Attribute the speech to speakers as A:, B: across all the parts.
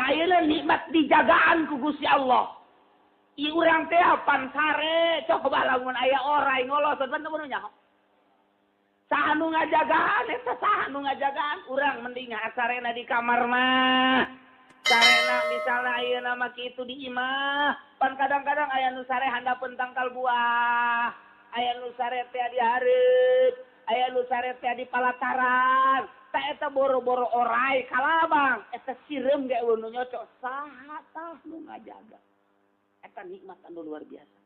A: Tayana nikmat dijagaan ku Gusti Allah. I urang teh pan sare coba lamun aya orai ngolosot pan teu nya. Saha nu ngajagaan eta saha nu ngajagaan urang mending asarena di kamar mah. Sarena misalnya ayeuna mah kitu di imah, pan kadang-kadang aya nu sare handapeun tangkal buah, aya nu sare teh di hareup, aya nu sare teh di palataran. Ta eta boro-boro orai kalabang, eta sireum ge nu nyocok saha tah nu ngajaga. Eta nikmat anu luar biasa.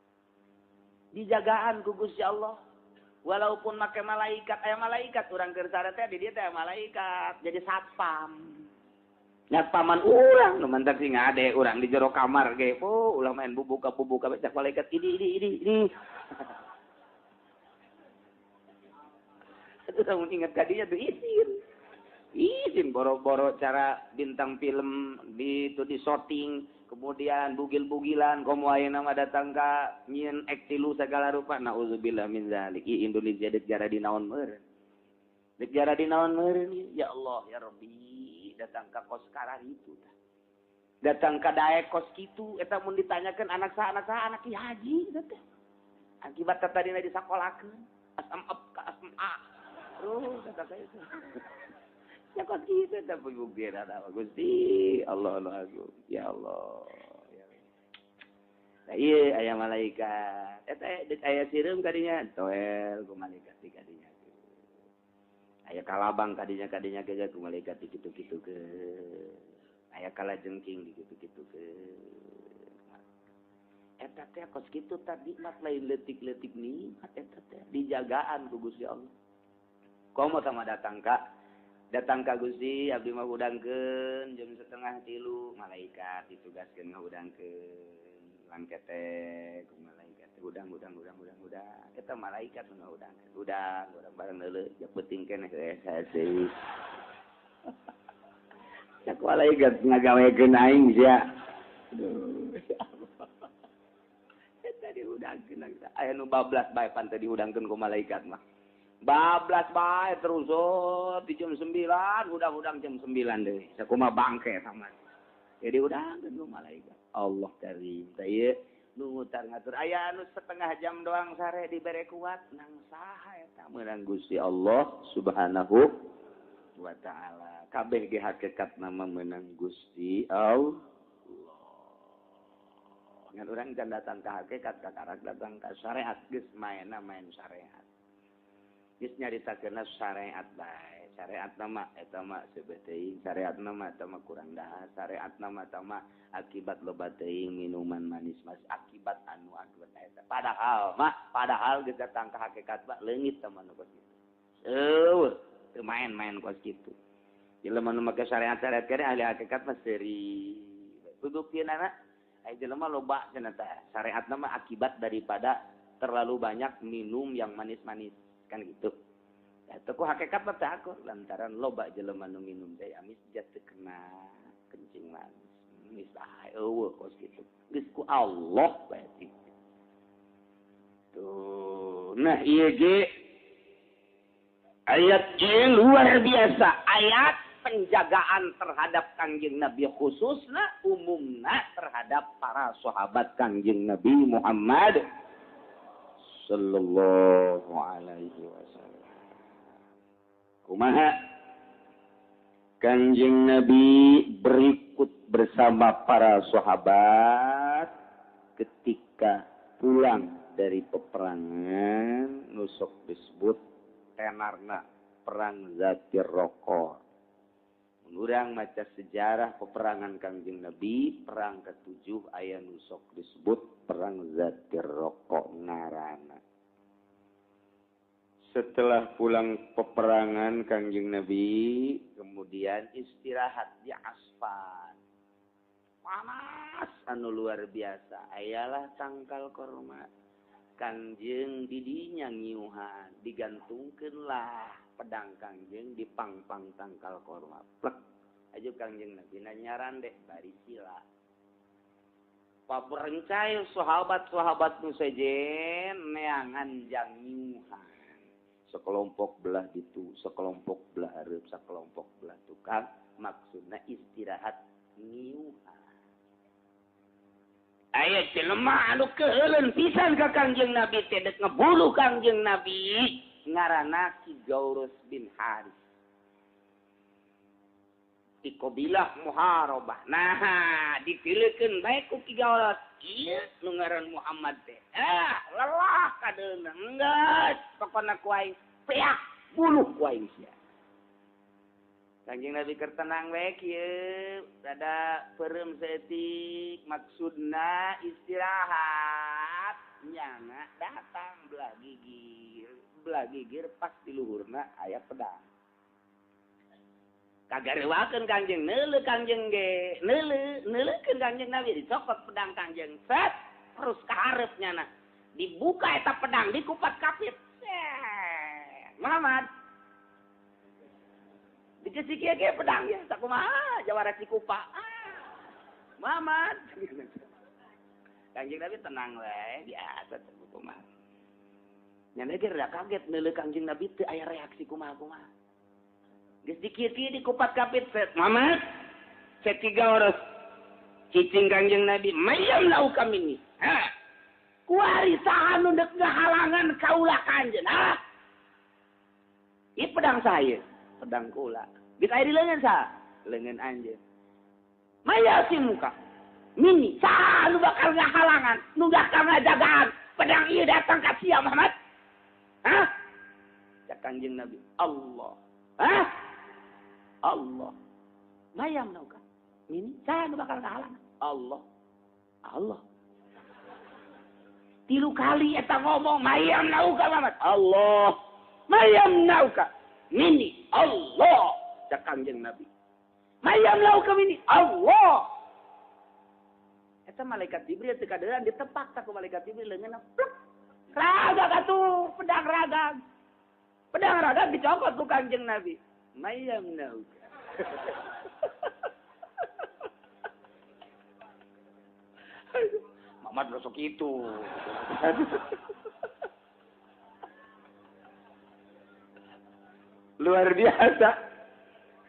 A: Dijagaan ku Gusti Allah. Walaupun make malaikat, aya malaikat urang keur sare teh di dieu teh malaikat jadi satpam. Nyatpaman urang nu mantak sing ngade urang di jero kamar ge. Oh, ulah main bubuka cak malaikat ini. Itu mun ingat kadinya tuh izin boro-boro cara bintang film di shooting. Kemudian bugil-bugilan komo ayeuna mah datang ka nyieun ek tilu sagala rupa naudzubillah min zalik. Indonesia deuk jara di naon meureun. Deuk jara di naon meureun ya Allah ya Rabbi datang ka kos karar itu. Datang ka daek kos kitu eta mun ditanyakeun anak saha anak Ki Haji teh. Akibat tadina disakolakeun asam up ka asam a. Kata itu. Ya kos kita tapi bukti ada Gusti Allah agung ya Allah ya. Nah iya aya malaikat eta aya sireum kadinya toel ku malaikat di kadinya aya kalabang kadinya ge ku malaikat kitu-kitu ke aya kalajengking di kitu-kitu ke eta teh kos kitu tadi mat lain leutik-leutik nikmat eta teh dijagaan ku Gusti Allah komo sama datang ka Gusti abdi mah udangkeun jam 2:30 malaikat ditugaskeun ngudangkeun langkete ku malaikat udang eta malaikat nu ngudangkeun udang bareng deuleu jak penting keneh hese cak malaikat ngagawekeun aing sia eta diudangkeun aya nu bablas bae pan teh diudangkeun ku malaikat mah bablas bae terus di jam 9 udang jam 9 deui sakumaha bangke sama jadi udang nu malaikat Allah karim teh ieu nu ngutar ngatur aya anu setengah jam doang sare dibere kuat nang saha eta meunang Gusti Allah Subhanahu wa taala kabeh ge hakikat nama meunang Gusti Allah ngan urang can datang ka hakikat kakarak datang ka syariat geus main syariat. Geus nyaritakeun syariat bae. Syariat nama eta mah sebeuh teuing, syariat nama eta mah kurang dahar, syariat nama eta mah akibat loba teuing minuman manis mas akibat anu eta. Padahal geus datang ka hakikat mah leungit teman nu kitu. Teu main-main kos kitu. Jelema nu make syariat-syariat kene ahli hakikat mah seuri. Buktiana aya jelema loba cenah teh. Syariat nama akibat daripada terlalu banyak minum yang manis-manis. Kan gitu. Ya teu hakikat mah teh aku lantaran loba jelema nu minum teh amis jatuh kena kencing manis. Misah eueuh kos kitu. Geus ku Allah bae tuh. Nah ieu ge ayat yang luar biasa, ayat penjagaan terhadap Kangjeng Nabi khususna umumna terhadap para sahabat Kangjeng Nabi Muhammad sallallahu alaihi wasallam. Kumaha Kanjeng Nabi berikut bersama para sahabat ketika pulang dari peperangan nusuk disebut tenarna perang Zatir Roko. Urang maca sejarah peperangan Kanjeng Nabi perang ke-7 aya nusok disebut perang Zatir Roko ngaranna. Setelah pulang peperangan Kanjeng Nabi kemudian istirahat di asfan. Panas anu luar biasa. Ayalah tangkal korma. Kanjeng didinya ngiuhan digantungkeunlah pedang Kanjeng di pangpang tangkal korma. Plek aja Kanjeng Nabi nyaran dek bari sila. Paberencai sahabat-sahabat nu sejen neangan jang ngiuhan. Sekelompok belah ditu, sekelompok belah hareup, sekelompok belah tukang maksudna istirahat ngiuhan. aya jelema anu keuleun pisan ka Kangjeng Nabi teh dek ngebunuh Kangjeng Nabi ngaranna Ki Gaurus bin Haris. Di kabilah Muharabah. Nah, dipilihkeun bae ku Ki Gaurus. Ieu nu ngaran Muhammad teh. Lelah kadeuna. Enggeus, pokona ku aing peak buluh ku aing sia. Kanjeng Nabi keur tenang we kieu, rada peureum saeutik, maksudna istirahat. Nyana datang belah gigir pas di luhurna aya pedang. Kagarewakeun Kanjeng neuleuh Kanjeng ge, neuleukeun Kanjeng Nabi dicokot pedang Kanjeng. Set, terus ka hareup nyana. Dibuka eta pedang dikupat kapit. Muhammad dikasih kieu pedang ya, sakumaha jawara Cikupa. Muhammad. Kanjeng Nabi tenang we, biasa teh kumaha. Nyana ge rada kaget neuleuh Kanjeng Nabi teu aya reaksi kumaha-kumaha. Geus dikieu-kieu dikupat kapit set. Muhammad, set Ki Gaurus. Cicing Kanjeng Nabi, "Mayam lau kami ni." Kuari saha nu deuk ngahalangan kaulah Kanjeng. Ieu pedang saya, pedang kula. Geus aya di leungeun saha? Leungeun anjeun. Maya si muka. Mini, saha nu bakal ngahalangan, nu bakal ngajagaan pedang ieu datang ka sia Muhammad? Cak Kanjeng Nabi, Allah. Allah. Mayam nauka. Mini, saha nu bakal ngahalangan? Allah. 3 kali eta ngomong mayam nauka Muhammad. Allah. Mayam nauka. Mini, Allah. Cak Kanjeng Nabi. Mayam nauka mini, Allah. Eta malaikat Jibril teu kadeurang ditepak ku malaikat Jibril leungeunna. Ragag atuh, pedang ragag. Pedang ragag dicokot ku Kanjeng Nabi. Mayam nauka. Muhammad rasa kitu. Luar biasa.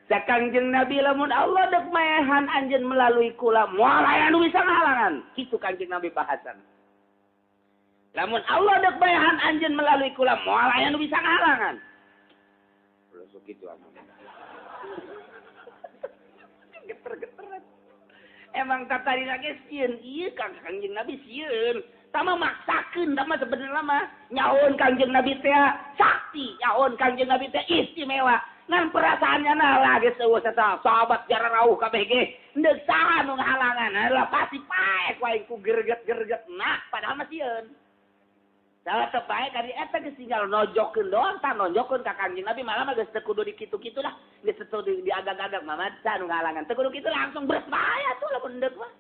A: Sa Kanjeng Nabi lamun Allah dek maehan anjeun melalui kula moal aya nu bisa ngahalangan. Kitu Kanjeng Nabi bahasan. Lamun Allah dek maehan anjeun melalui kula moal aya nu bisa ngahalangan. Rasa kitu amun. Geter-geteran. Emang tatarina ge sieun ieu Kanjeng Nabi sieun. Tama maksakeun tama sebenarnya mah nyaon Kanjeng Nabi teh sakti, nyaon Kanjeng Nabi teh istimewa. Ngan perasaannya nah geus eueuh eta sahabat jara rauh kabeh ge deuk saha nu ngahalangan. Lah pasti paek wae ku gerget-gerget nah padahal mah sieun. Salah teu paek kali eta geus tinggal nojokeun doang tah nojokeun ka Kanjeng Nabi malah mah geus teu kudu dikitu-kitu lah. Geus teu diagag-agag Muhammad saha nu ngahalangan. Teu kudu kitu langsung beres bae atuh lamun deuk mah.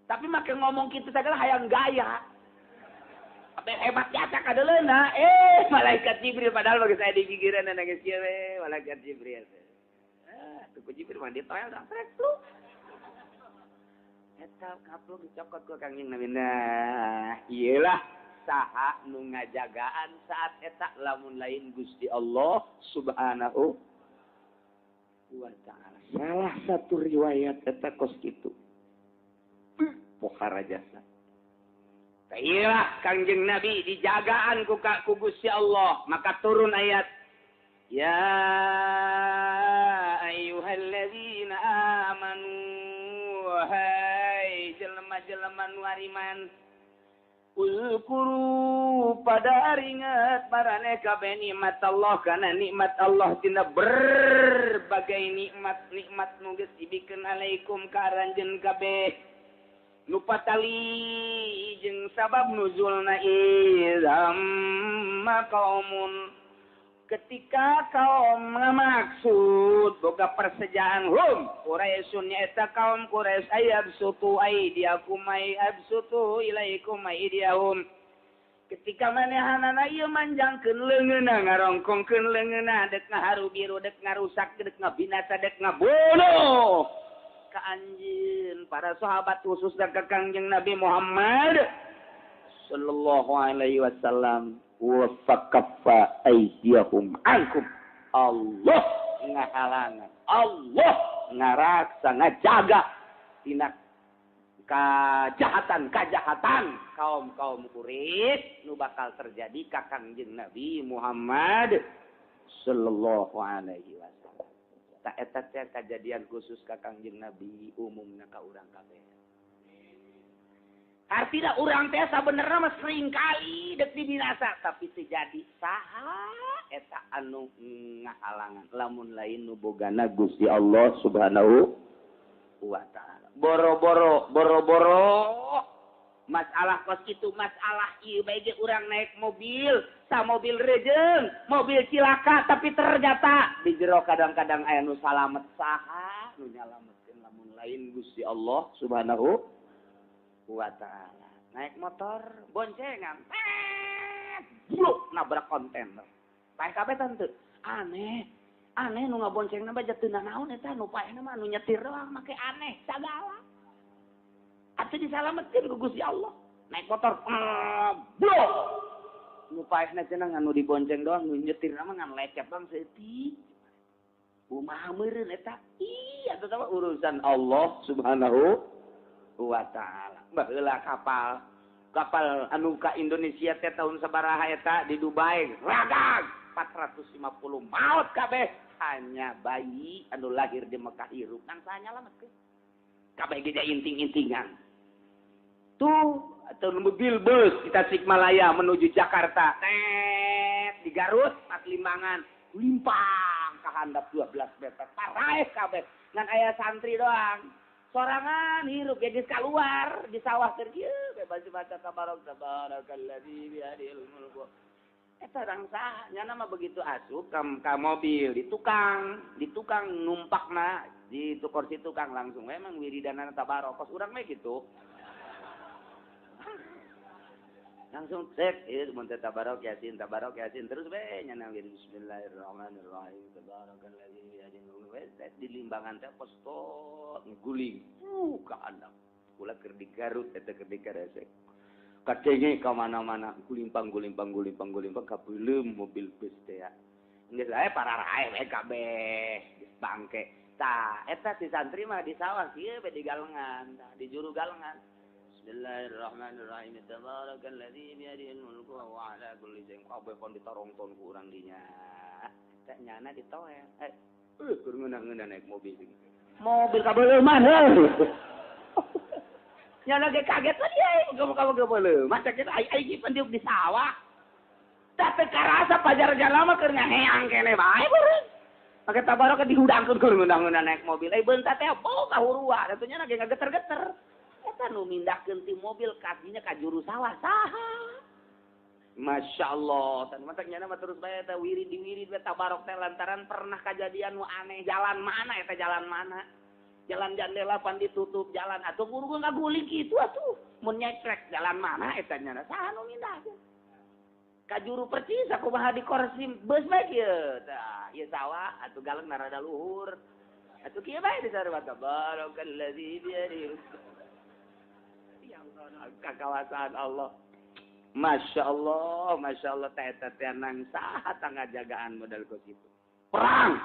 A: Tapi make ngomong kitu sagala hayang gaya. Apa hebat jasa kadeleuna. Malaikat Jibril padahal bagi saya di pikiran anak geus we malaikat Jibril. Tuh Jibril mah ditoel dah trek lu. Eta kaplu dicokot ku Kanjeng Nabi. Nah, iyalah saha nu ngajagaan saat eta lamun lain Gusti Allah Subhanahu wa taala. Salah satu riwayat eta kos kitu. Pokhara jasa. Iyalah Kanjeng Nabi dijagaan ku Gusti Allah, maka turun ayat ya ayyuhalladzina amanu hai jelema-jelema nu ariman uzkuru pada ingat marane kabeh nikmat Allah kana nikmat Allah tina berbagai nikmat nu geus dibikeun alaikum ka aranjeun kabeh nu patali jeung sabab nuzulna izam qaumun ketika kaum ngamaksud boga persejaan Quraisyun nyaeta kaum Quraisy ayabsutu aidiakum ayabsutu ilaikum aidiyahum ketika manehanana ieu manjangkeun leungeunna ngarongkongkeun leungeunna dek ngaharu biru dek ngarusak dek ngabinasa dek ngabunuh ka anjeun para sahabat khususna ka Kanjeng Nabi Muhammad sallallahu alaihi wasallam wa fakaffa aydiyahum ankum Allah ngahalangan Allah ngaraksa ngajaga tina kajahatan kaum Quraisy nu bakal terjadi ka Kangjeng Nabi Muhammad sallallahu alaihi wasallam. Ta eta teh kejadian khusus ka Kangjeng Nabi, umumna ka urang kabeh. Artinya urang teh sabenerna mah sering kali dek dibinasa, tapi terjadi saha eta anu ngahalangan lamun lain nu bogana Gusti Allah Subhanahu wa taala. Boro-boro masalah kos itu masalah ieu bae ge urang naik mobil, sa mobil rejeung, mobil cilaka tapi ternyata di jero kadang-kadang aya nu salamet saha nu nyalametkeun lamun lain Gusti Allah Subhanahu wa ta'ala. Naik motor boncengan bluk nabrak kontainer pae kabeh teu aneh nu ngaboncengna bae teu naon eta nu paehna mah nu nyetir doang make aneh sagala atuh disalametkeun ku Gusti Allah. Naik motor bluk nu paehna cenah anu dibonceng doang nu nyetirna mah ngan lecet doang seutik kumaha meureun eta atuh teh urusan Allah Subhanahu wa ta'ala. Baheula kapal anu ka Indonesia teh tahun sabaraha eta di Dubai ragang 450 maut kabeh hanya bayi anu lahir di Mekah hirup nang saha nyalametkeun kabeh ge inting-intingan tuh atau mobil bus di Tasikmalaya menuju Jakarta di Garut pas limbangan limpang ka handap 12 meter paraeh kabeh ngan aya santri doang sorangan hirup ya geus kaluar di sawah keur kieu bebas baca tabarakalladzi biyadihil mulku eta urang saha nyana mah begitu asup ka mobil di tukang numpakna di kursi tukang langsung memang wiridanana tabarokos urang mah gitu langsung cek ieu mun teh tabarok yasin terus we nyana bismillahirrahmanirrahim tabarakalladzi biyadihil mulku di limbangan teh postot nguling ka handap ulah keur di Garut eta keur di Karesek kacenge ka mana-mana gulimpang ka beulem mobil bus teh ya geus ae pararae we kabeh geus bangke tah eta si santri mah di sawah kieu be di galengan tah di juru galengan bismillahirrahmanirrahim tabarakalladzi biyadihil mulku wa ala kulli syai'in kabeh pon ditarongton ku urang dinya eta nyana ditoel keur ngeunah-ngeunah naik mobil kabeleuman heuh nyana ge kaget tadi kabeleuman masa kita ai pendiuk di sawah tapi karasa pajar jalama keur ngaheang keneh bae beureun make tabarok dihudangkeun keur ngeunah-ngeunah naik mobil beunta teh poe kahurua atuh nyana ge ngageter-geter eta nu mindahkeun ti mobil kakinya ka juru sawah saha Masya Allah, tadi mataknya nama terus bae eta wirid we tabarok teh lantaran pernah kejadian nu aneh jalan mana eta jalan mana jalan jandela pan ditutup jalan atuh guru ngaguling kitu atuh mun nyekrek jalan mana eta nya saha nu mindah ka juru percis aku kumaha di kursi beus bae kieu tah ieu sawah atuh galeng narada luhur atuh kieu bae di sarua tabarakalladzi biyadihi ya Allah kakawasan Allah Masya Allah, teh nang saha tangajagaan modal kos itu. Perang,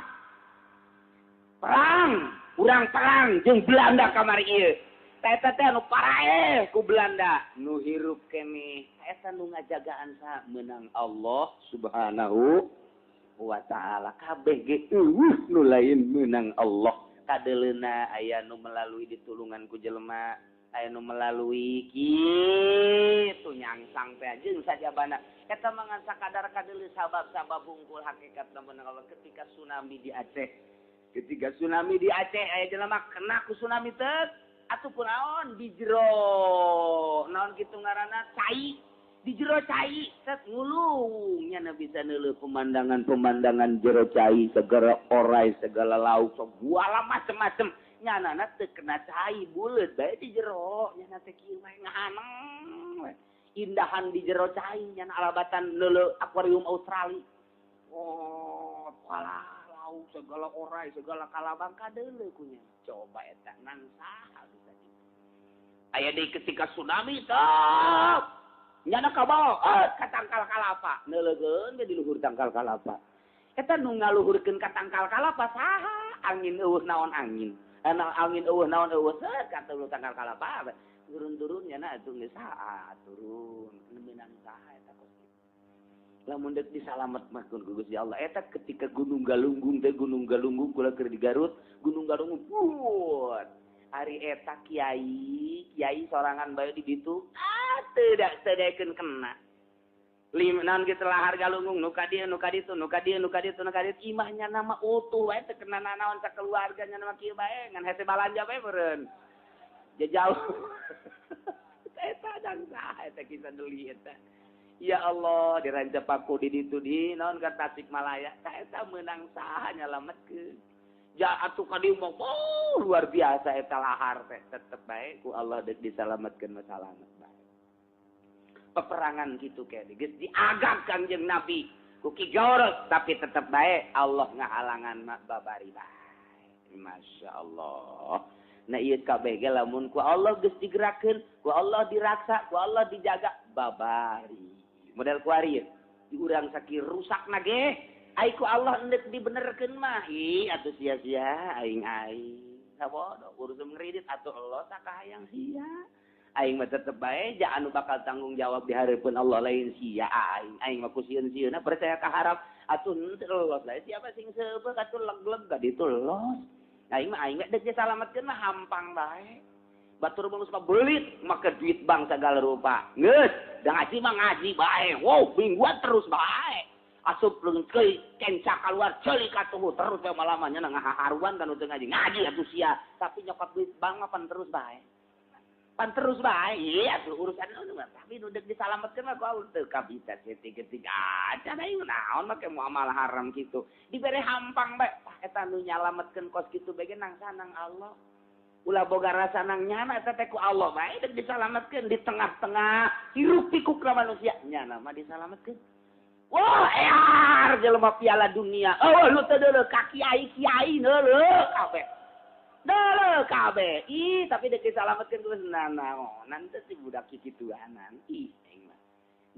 A: urang perang, jeung Belanda kamari ieu. Teh anu paraeh ku Belanda, nu hirup keneh, eta nu ngajagaan saha meunang Allah Subhanahu wa ta'ala. Kabeh ge nu lain meunang Allah. Kadeleuna aya nu melalui ditulungan ku jelema. Aya nu melalui kitu nyangsang teh jeung sajabana eta mangan sakadar kadeuleu sabab-sabab hungkul hakikatna beunang Allah ketika tsunami di Aceh aya jelema kena ku tsunami teh atuh kunaon di jero naon kitu ngaranna cai di jero cai set ngulung nya bisa neuleuh pemandangan jero cai segala orai segala lauk segala macem-macem nyanana teu kena cai buleut bae di jero nyana teh kieu mah ngahaneng indahan di jero cai nyana alabatan leuleuh akuarium Australia pala lauk segala orai segala kalabang kadeuleuh ku nya coba eta nang saha bisa di aya deui ketika tsunami teh nyana ka bawah ka tangkal kalapa neuleugeun ge di luhur tangkal kalapa eta nu ngaluhurkeun ka tangkal kalapa saha angin eueuh naon angin Anak angin eueuh naon eueuh set kata lu tanggal kalapa turun-turunnya na atuh geus saha turun menang saha eta kos lamun deuk disalamet mah ku Gusti Allah eta ketika Gunung Galunggung teh Gunung Galunggung kula keur di Garut Gunung Galunggung puut ari eta kiai sorangan bae di ditu teu da sedekeun kena limanan kita lahar Galunggung nu ka dieu imahnya nama utuh wae teu kena naon sakeluarganya nama kieu bae ngan hese balanja bae meureun jauh eta dan saha eta kisah deuli eta ya Allah dirancap aku di ditu di naon ka Tasikmalaya eta meunang saha nyalametkeun ja atuh ka dieu mah luar biasa eta lahar teh tetep bae ku Allah deuk disalametkeun masalamet peperangan gitu kayak geus diagak Kangjeng Nabi ku Ki Gawros tapi tetep bae Allah ngahalangan mak babari bae masyaallah nah ieu kabeh ge lamun ku Allah geus digerakeun ku Allah diraksa ku Allah dijaga babari model ku ari di urang sakieu rusakna ge ai ku Allah hendak dibenerkeun mah atuh sia-sia aing sabodo urusan ngredit atuh Allah sakahayang sia aing mah tetep bae ja anu bakal tanggung jawab di hareupeun Allah lain sia aing mah ku sieun-sieunna percaya ka harap atuh henteu los lain siapa sing seubeuk atuh leg-leg ka ditu los aing mah deuk disalametkeun mah hampang bae batur mah mah beulit make duit bank sagala rupa geus da ngaji mah ngaji bae wow mingguan terus bae asup leung keuy kenca kaluar ceulik atuh terus bae malamanya ngahaharuan kan teu ngaji atuh sia tapi nyokot duit bank mah pan terus bae terus bae iya tuh urusan nu tapi nu deuk disalametkeun mah ku Allah teu kabisa ketik-ketik aja da ieu naon make muamalah haram kitu dibere hampang bae eta nu nyalametkeun kos kitu bae nang sanang Allah ulah boga rasa nang nyana eta teh ku Allah bae deuk disalametkeun di tengah-tengah hiruk pikuk ka manusia nyana mah disalametkeun wah ear jelema piala dunia lu teu deuleu ka kiai deuleu kabeh Dale kabeh. Tapi deuk disalametkeun terus naon teh si budak kikituanan. Aing mah.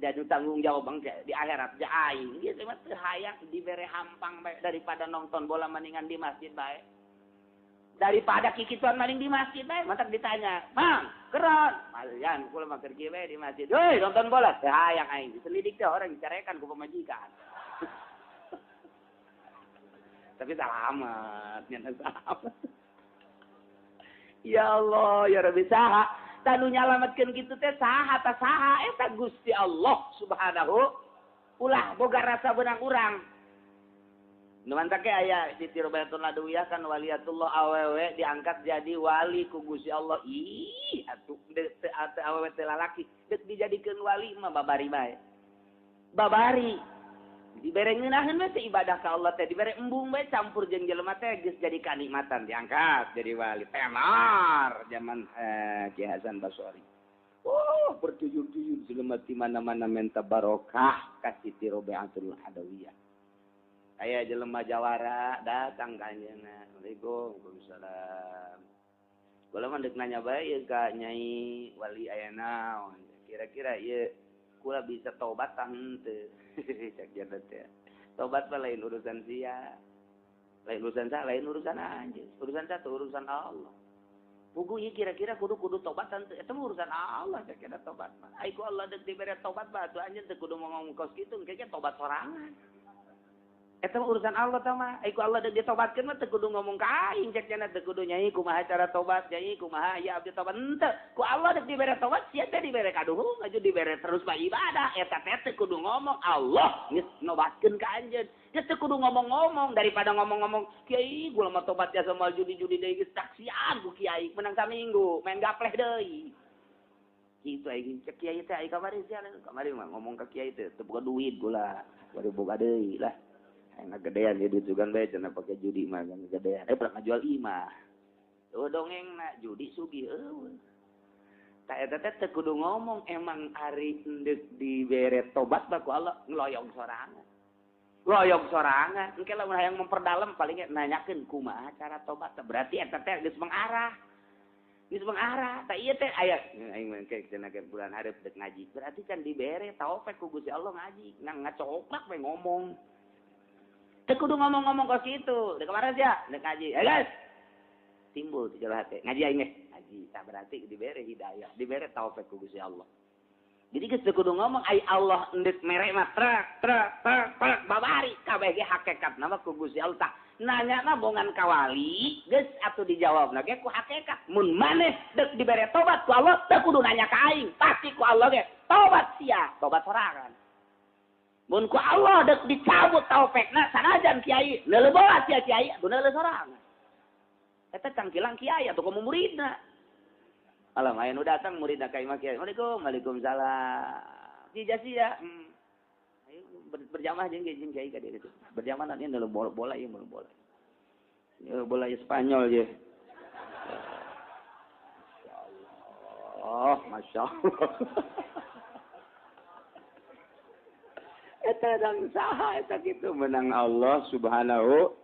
A: Jadi tanggung jawab bang di akhirat ja aing. Ieu teh mah teu hayang dibere hampang bae daripada nonton bola mendingan di masjid bae. Daripada kikituan maling di masjid bae, mantak ditanya, "Mang, keron." Malian kula mah keur kieu bae di masjid. "Hei, nonton bola." Teu hayang aing. Diselidik teh orang dicarekan ku pamajikan. Tapi selamat, nyana selamat. Ya Allah, ya Rabbi saha tanu nyalametkeun kitu teh saha eta Gusti Allah Subhanahu ulah boga rasa beunang urang. Nu mantake aya di Tirobayatul Ladawiyah kan waliatullah awewe diangkat jadi wali ku Gusti Allah. Atuh awewe teh lalaki deuk dijadikeun wali mah babari bae. Babari dibere ngeunaheun we teh ibadah ka Allah teh dibere embung we campur jeung jelema teh geus jadi kanikmatan diangkat jadi wali tenar zaman Ki Hasan Basori bertuyur-tuyur jelema di mana-mana minta barokah ka Siti Robiatul Adawiyah aya jelema jawara datang ka anjeunna Assalamualaikum Waalaikumsalam kula mah deuk nanya bae ieu ka Nyai wali aya naon kira-kira ieu kula bisa tobat tah henteu cek jadat teh tobat mah lain urusan sia lain urusan sa lain urusan anjeun urusan sa teh urusan Allah pugu ieu kira-kira kudu tobat teh eta mah urusan Allah cek jadat tobat mah ai ku Allah deuk dibere tobat mah atuh anjeun teu kudu ngomong kos kitu engke tobat sorangan eta mah urusan Allah tah mah ai ku Allah deuk ditobatkeun mah teu kudu ngomong ka aing cek cenah teu kudu nyai kumaha cara tobat nyai kumaha ya abdi tobat henteu ku Allah deuk dibere tobat sia teh dibere kaduhung aju dibere terus bae ibadah eta teh teu kudu ngomong Allah geus nobatkeun ka anjeun geus teu kudu ngomong-ngomong daripada ngomong-ngomong kiai gua mah tobat ya sama judi-judi deui geus taksian ku kiai menang saminggu main gapleh deui kitu aing cek kiai teh ai kamari sia kamari mah ngomong ka kiai teh teu boga duit gula bari boga deui lah enak gedean ya duit juga bae cenah pake judi mah kan gedean pernah ngajual imah dongeng na judi sugih eueuh ta eta teh teu kudu ngomong emang ari hendeuk dibere tobat bae ku Allah ngloyong sorangan engke lamun hayang memperdalam paling nanyakeun kumaha cara tobat berarti eta teh geus mengarah ta ieu teh aya aing mah engke cenah ke bulan hareup deuk ngaji berarti kan dibere taufik ku Gusti Allah ngaji nang ngacoplak we ngomong teu kudu ngomong-ngomong kos kitu. Dek kemana sia? Dek ngaji. Guys. timbul di jero hate. Ngaji aing ngaji. Tah berarti dibere hidayah, dibere taufik ku Gusti Allah. Jadi geus teu kudu ngomong ai Allah endeuh mere mah trek babari kabeh ge hakikatna mah ku Gusti Allah. Tah nanyana bongan kawali geus atuh dijawabna ge ku hakikat. Mun maneh deuk dibere tobat ku Allah teu kudu nanya ka aing. Pasti ku Allah ge tobat sia, tobat sorangan. Mun ku Allah deuk dicabut taufikna sanajan kiai leuleuh sia kiai atuh leuleuh sorangan. Eta cangkilang kiai atuh komo muridna. Alam aya nu datang muridna ka imah kiai. Waalaikumsalam. Sia. Ayo berjamaah jeung kiai ka dieu kitu. Berjamaah nanti leuleuh bola ieu bola. Ieu bola Spanyol ye. Masya Allah. Eta dang saha eta kitu menang Allah Subhanahu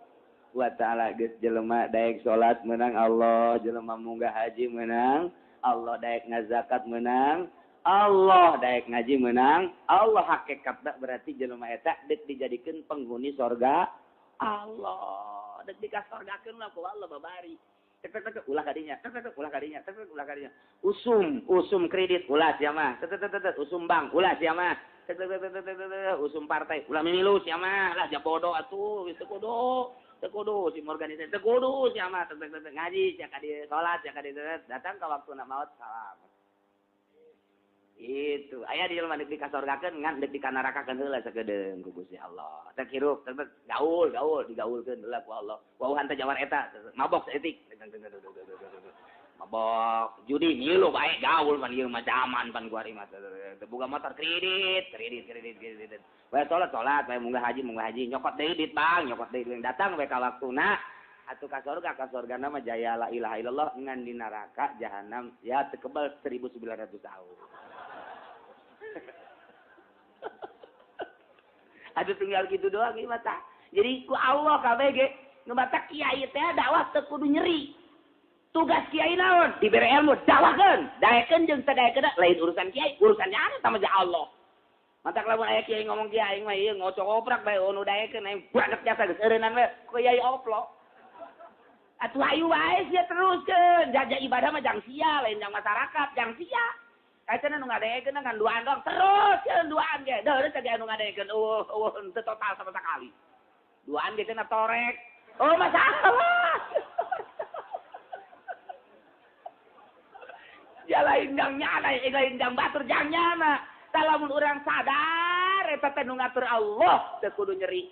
A: wa ta'ala. Geus jelema daek salat menang Allah, jelema munggah haji menang Allah, daek ngazakat menang Allah, daek ngaji menang Allah. Hakikatna berarti jelema eta deuk dijadikeun penghuni surga Allah, deuk dikasorgakeun lah ku Allah babari. Tek ulah kadinya, ulah kadinya. Usum kredit ulah sia mah. Usum bank ulah sia mah. Usum partai ulah mimilu sia mah. Lah ja bodoh atuh, wis teu kudu si organisasi teu kudu sia mah. Ngaji sia ka dieu, salat sia ka dieu, datang ka waktuna maot salam. Itu aya di jelema deuk dikasorgakeun ngan deuk dikanarakakeun heula sakedeung ku Gusti Allah. Teu hirup, gaul digaulkeun heula ku Allah. Wauhan teh jawar eta, mabok saeutik. Mabok, judi ngilu bae gaul pan ieu mah zaman pan kuari mah. Teu boga motor kredit. Bae salat, bae munggah haji, nyokot deui duit Bang, nyokot deui datang bae ka waktuna. Atuh ka surgana mah jaya la ilaha illallah ngan di neraka jahanam ya teu kebal 1900 tahun. Aduh tinggal gitu doang ieu mah tah. Jadi ku Allah kabeh ge nu batak kiai teh dakwah teu kudu nyeri. Tugas kiai naon? Dibere ilmu dakwahkeun, daekeun jeung teu daekeun lain urusan kiai, urusan nya sama ja Allah. Mantak lamun aya kiai ngomong kiai mah ieu ngocok-oprak bae nu daekeun aing banget jasa geus eureunnan we kiai oplok. Atuh ayu wae sia teruskeun, jaja ibadah mah jang sia, lain jang masyarakat, jang sia. Kaitana nu ngadekeun kan duaan dong, teruskeun duaan ge. Deureuh teh anu ngadekeun teu total sama sekali. Duaan ge cenah torek. Oh masalah. Ya lain jang nyana, lain jang batur jang nyana. Lamun urang sadar eta teh nu ngatur Allah, teu kudu nyeri.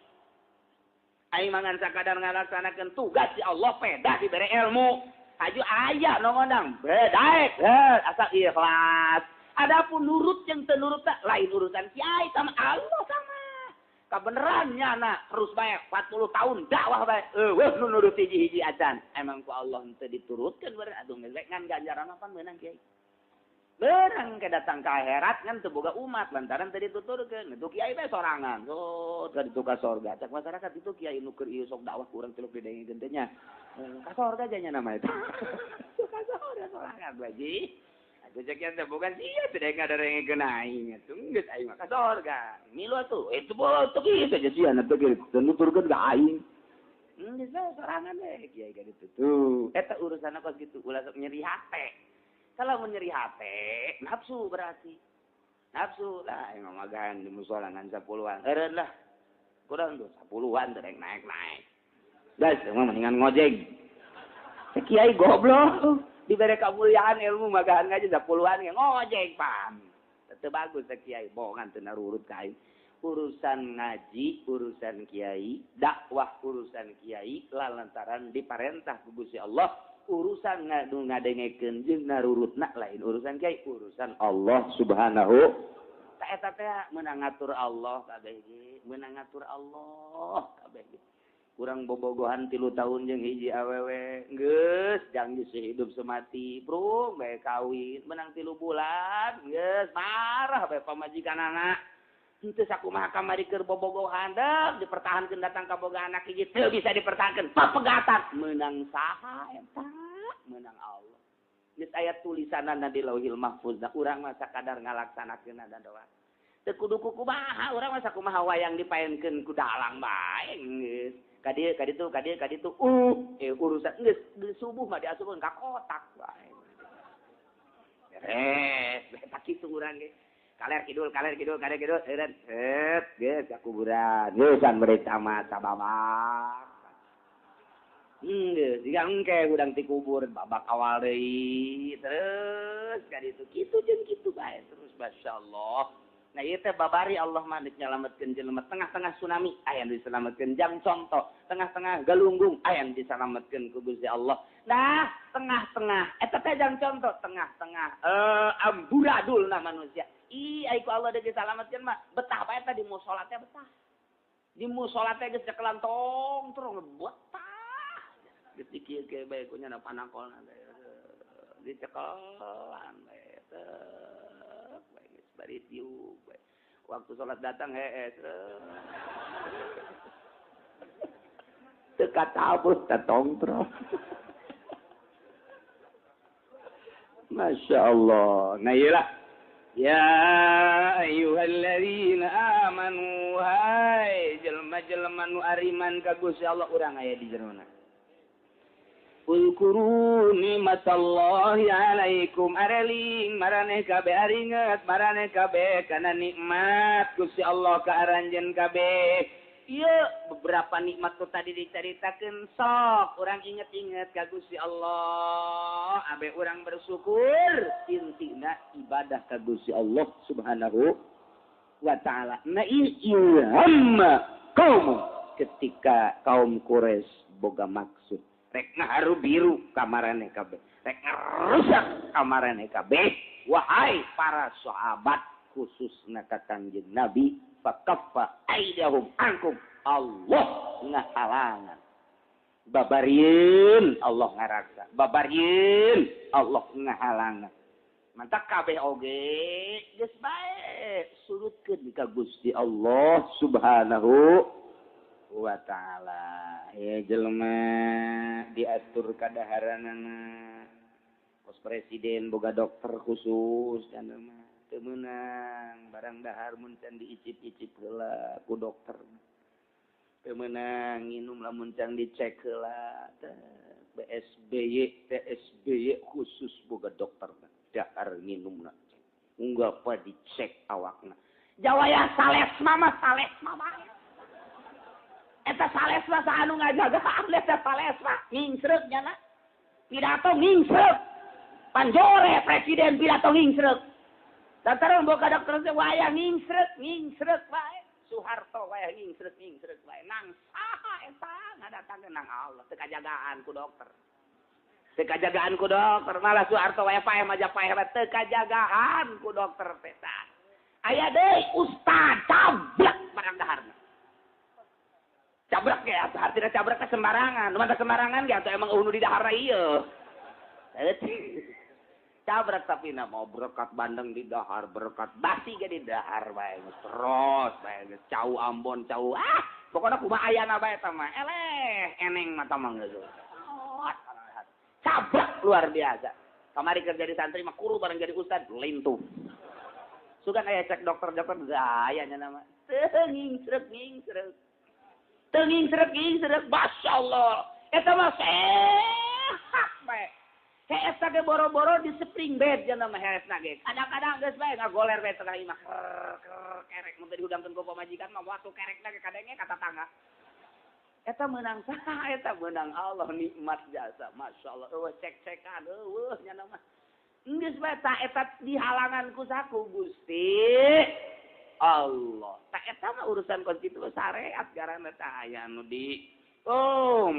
A: Aing mangan sakadar ngalaksanakeun tugas si Allah peda dibere ilmu. Aju aya nu ngondang bedaek asal ikhlas. Adapun nurut yang teu nurut lain urusan kiai sama Allah sama. Kabeneran nyana terus bae 40 tahun dakwah bae. Weuh nu nurut hiji-hiji acan. Emang ku Allah teu diturutkeun beureun atuh ngelek ngan ganjaran apa meunang kiai. Beurang ke datang ke akhirat ngan teu boga umat lantaran teu dituturkeun. Itu kiai bae sorangan. So teu dituka sorga. Cak masyarakat itu kiai nu keur ieu sok dakwah kurang tiluk didengekeun teh nya. Ka sorga aja nya nama itu. Ka sorga sorangan baji. Atuh cek ente bukan sia teu daeng ngadengekeun aing atuh geus aing mah ka sorga. Milu atuh itu boleh teu kitu aja sia na teu kitu nuturkeun ka aing. Geus sorangan we kiai ka ditu tuh. Eta urusanna kos kitu ulah sok nyeri hate. Kalau menyeri hati, nafsu berarti. Nafsu lah, emang magahan di musola ngan 10-an. Eureun lah. Kurang tuh 10-an teh naik-naik. Guys, emang mendingan ngojek. Kiai goblok. Dibere kamuliaan ilmu magahan ngaji 10-an ngojek pan. Teu bagus kiai, bohongan teu narurut ka aing. Urusan ngaji, urusan kiai, dakwah urusan kiai lantaran diparentah ku Gusti Allah. Urusan ngadengekeun jeung narurutna lain urusan kiai, urusan Allah Subhanahu. Ta eta teh meunang ngatur Allah kabeh ge, meunang ngatur Allah kabeh ge. Kurang bobogohan 3 tahun jeung hiji awewe, geus jang sehidup semati, brung bae kawin, meunang 3 bulan, geus marah bae pamajikanana. Henteu sakumaha kamari keur bobogohan deuk dipertahankeun datang ka boga anak hiji teu bisa dipertahankeun papegatan meunang saha eta meunang Allah. Geus aya tulisanana di Lauhil Mahfuz urang mah sakadar ngalaksanakeun ada doa. Teu kudu kumaha urang mah sakumaha wayang dipaenkeun ku dalang bae geus. Kaditu urusan geus subuh mah diasupkeun ka kotak wae. Tak kitu urang ge. Kaler kidul, eureun geus ka kuburan. Geusan bari camat sababak. Jika engke udang ti kubur babak awal deui terus kaditu kitu jeung kitu bae terus masyaallah. Nah ieu teh babari Allah mah nyalametkeun jelema tengah-tengah tsunami aya nu diselametkeun jang contoh tengah-tengah galunggung aya nu diselametkeun ku Gusti Allah. Nah tengah-tengah eta teh jang contoh tengah-tengah amburadulna manusia. Ai ku Allah deui disalametkeun mah betah bae eta di mushola teh betah. Di mushola teh geus cekelan tong terus betah. Ditikir ke bae ku nya panakolna dicekelan bae teh bae geus bari tiup bae waktu salat datang hees teu katabut tatongtro Masya Allah. Nah iyalah ya ayyuhalladzina amanu hai jelema-jelema nu ariman ka Gusti Allah urang aya di jerona Ulkuru nikmatallahi alaikum areling maraneh kabeh aringet maraneh kabeh kana nikmat Gusti Allah ka aranjeun kabeh. Ieu beberapa nikmat tu tadi dicaritakeun sok urang inget-inget ka Gusti Allah abe urang bersyukur intina ibadah ka Gusti Allah Subhanahu wa taala. Na ilham kaum ketika kaum Quraisy boga maksud rek ngaharu biru kamarane kabeh rek ngarusak kamarane kabeh wahai para sahabat khususna ka Kanjeng Nabi fakaffa aidahum ankum Allah ngahalangan babarieun Allah ngaraksa babarieun Allah ngahalangan mantap kabeh oge geus bae surutkeun ka Gusti Allah Subhanahu wa ta'ala. Ya jelema diatur kadaharanana pos presiden boga dokter khusus cenah mah teu meunang barang dahar mun can diicip-icip heula ku dokter teu meunang nginum lamun can dicek heula TSBY khusus boga dokter dahar nginumna unggal pa dicek awakna jawaya salesma mah bae eta salesma saanu ngajaga eta salesma ngingsreuk nya pidato ngingsreuk panjore presiden pidato ngingsreuk lantaran boga dokter teh wayah ngingsreuk bae Soeharto wayah ngingsreuk bae nang saha eta ngadatangkeun nang Allah teu kajagaan ku dokter malah Soeharto wayah paeh majak paeh teu kajagaan ku dokter teh aya deui ustad cablak barang daharna cabrak ya artinya cabrak ke sembarangan mata sembarangan ya atau emang unu di dahar ieu cabrak tapi na mau berkat bandeng di dahar berkat basi ge di dahar bae terus bae cau Ambon cau pokoknya kumaha ayana bae eta mah eleh eneng mata mah geus cabrak luar biasa kamari kerja di santri mah kuru bareng jadi ustad lintuh sugan aya cek dokter gaya nya nama teu ngingsreuk Masya Allah eta mah sehat bae eta ge boro-boro di spring bed cenah mah heresna ge kadang-kadang geus bae ngagoler bae tengah imah kerek mun teh dihudangkeun ku pamajikan mah waktu kerekna ge kadenge ka tatangga eta meunang saha eta meunang Allah nikmat jasa Masya Allah cek-cekan nya mah geus bae ta eta dihalangan ku saku Gusti Allah. Tak eta mah urusan konstitusi syariat garana tah aya anu di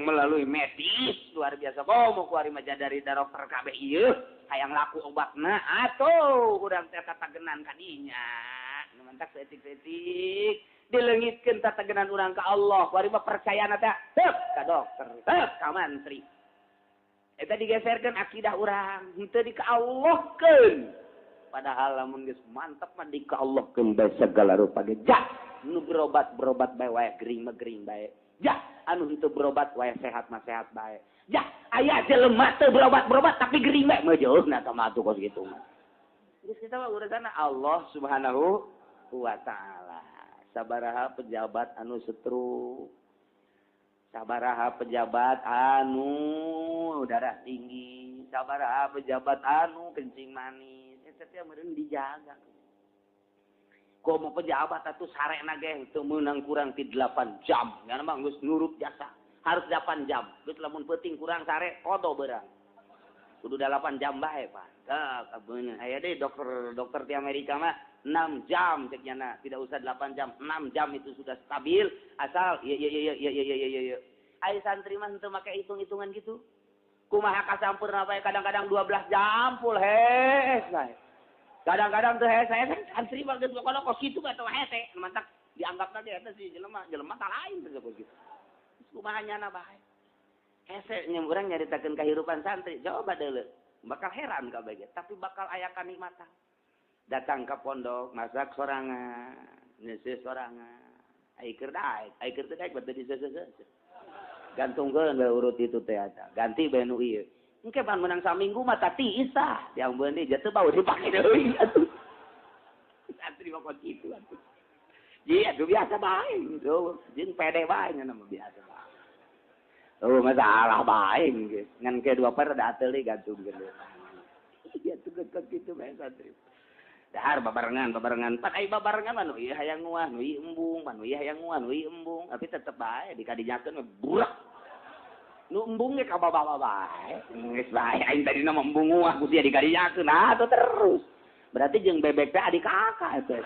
A: melalui medis luar biasa. Mau kuari mah dari dokter kabeh ieu hayang laku obatna atuh urang teh katagenan ka dinya. Nu mantak setik-setik dileungitkeun tatagenan urang ka Allah. Kuari mah percayana teh tep ka dokter, tep ka mantri. Eta digeserkeun akidah urang, henteu dikaallahkeun. Padahal lamun geus mantep mah dikaallahkeun bae segala rupa ge. Ja, nu berobat bae wae gering bae. Ja, anu henteu berobat wae sehat mah sehat bae. Ja, aya jelema teu berobat tapi gering bae meujeusna tah mah atuh kos kitu mah. Geus kita mah urusanna Allah Subhanahu wa taala. Sabaraha pejabat anu setruk Sabaraha pejabat anu darah tinggi, sabaraha pejabat anu kencing manis, eta teh meureun dijaga. Komo pejabat atuh sarena ge teu meunang kurang ti 8 jam, nya mah geus nurut jasa. Harus 8 jam, geus lamun peuting kurang sare kodo beurang. Kudu 8 jam bae, Pak. Bener. Aya deh dokter di Amerika mah 6 jam ceknya, tidak usah 8 jam, 6 jam itu sudah stabil, asal iya. Ai santri mah henteu make hitung-hitungan gitu. Kumaha kasampurna bae kadang-kadang 12 jam full hees bae. Kadang-kadang teu hees santri mah geus pokona kos kitu atuh hese, mantak dianggap tadi eta si jelema tah lain teh kitu. Kumaha nyana bae. Hese nya urang nyaritakeun kahirupan santri, coba deuleu. Bakal heran ka bae, tapi bakal aya kanikmatan. Datang ke pondok, masak sorangan, ngeuseus sorangan. Ai keur daek, teu daek beuteung diseuseus. Gantungkeun bae urut itu teh eta. Ganti bae nu ieu. Engke pan menang saminggu mah tiis tah. Yang beuneu dia teu bau dipake deui atuh. Santri mah kok kitu atuh. Ji atuh biasa bae gitu. Jeung pede bae nya mah biasa bae. Oh, masalah bae geus. Ngan ke 2 per da teuing gantungkeun. Iya tuh kitu bae santri. Dahar babarengan. Pan ai babarengan mah nu ieu hayang nguah, nu ieu embung, pan nu ieu hayang nguah, nu ieu embung. Tapi tetep bae dikadinyakeun mah burak. Nu embung ge ka bawa bae. Geus bae aing tadi nama embung nguah ku sia dikadinyakeun. Nah, atuh terus. Berarti jeung bebek teh adik kakak eta.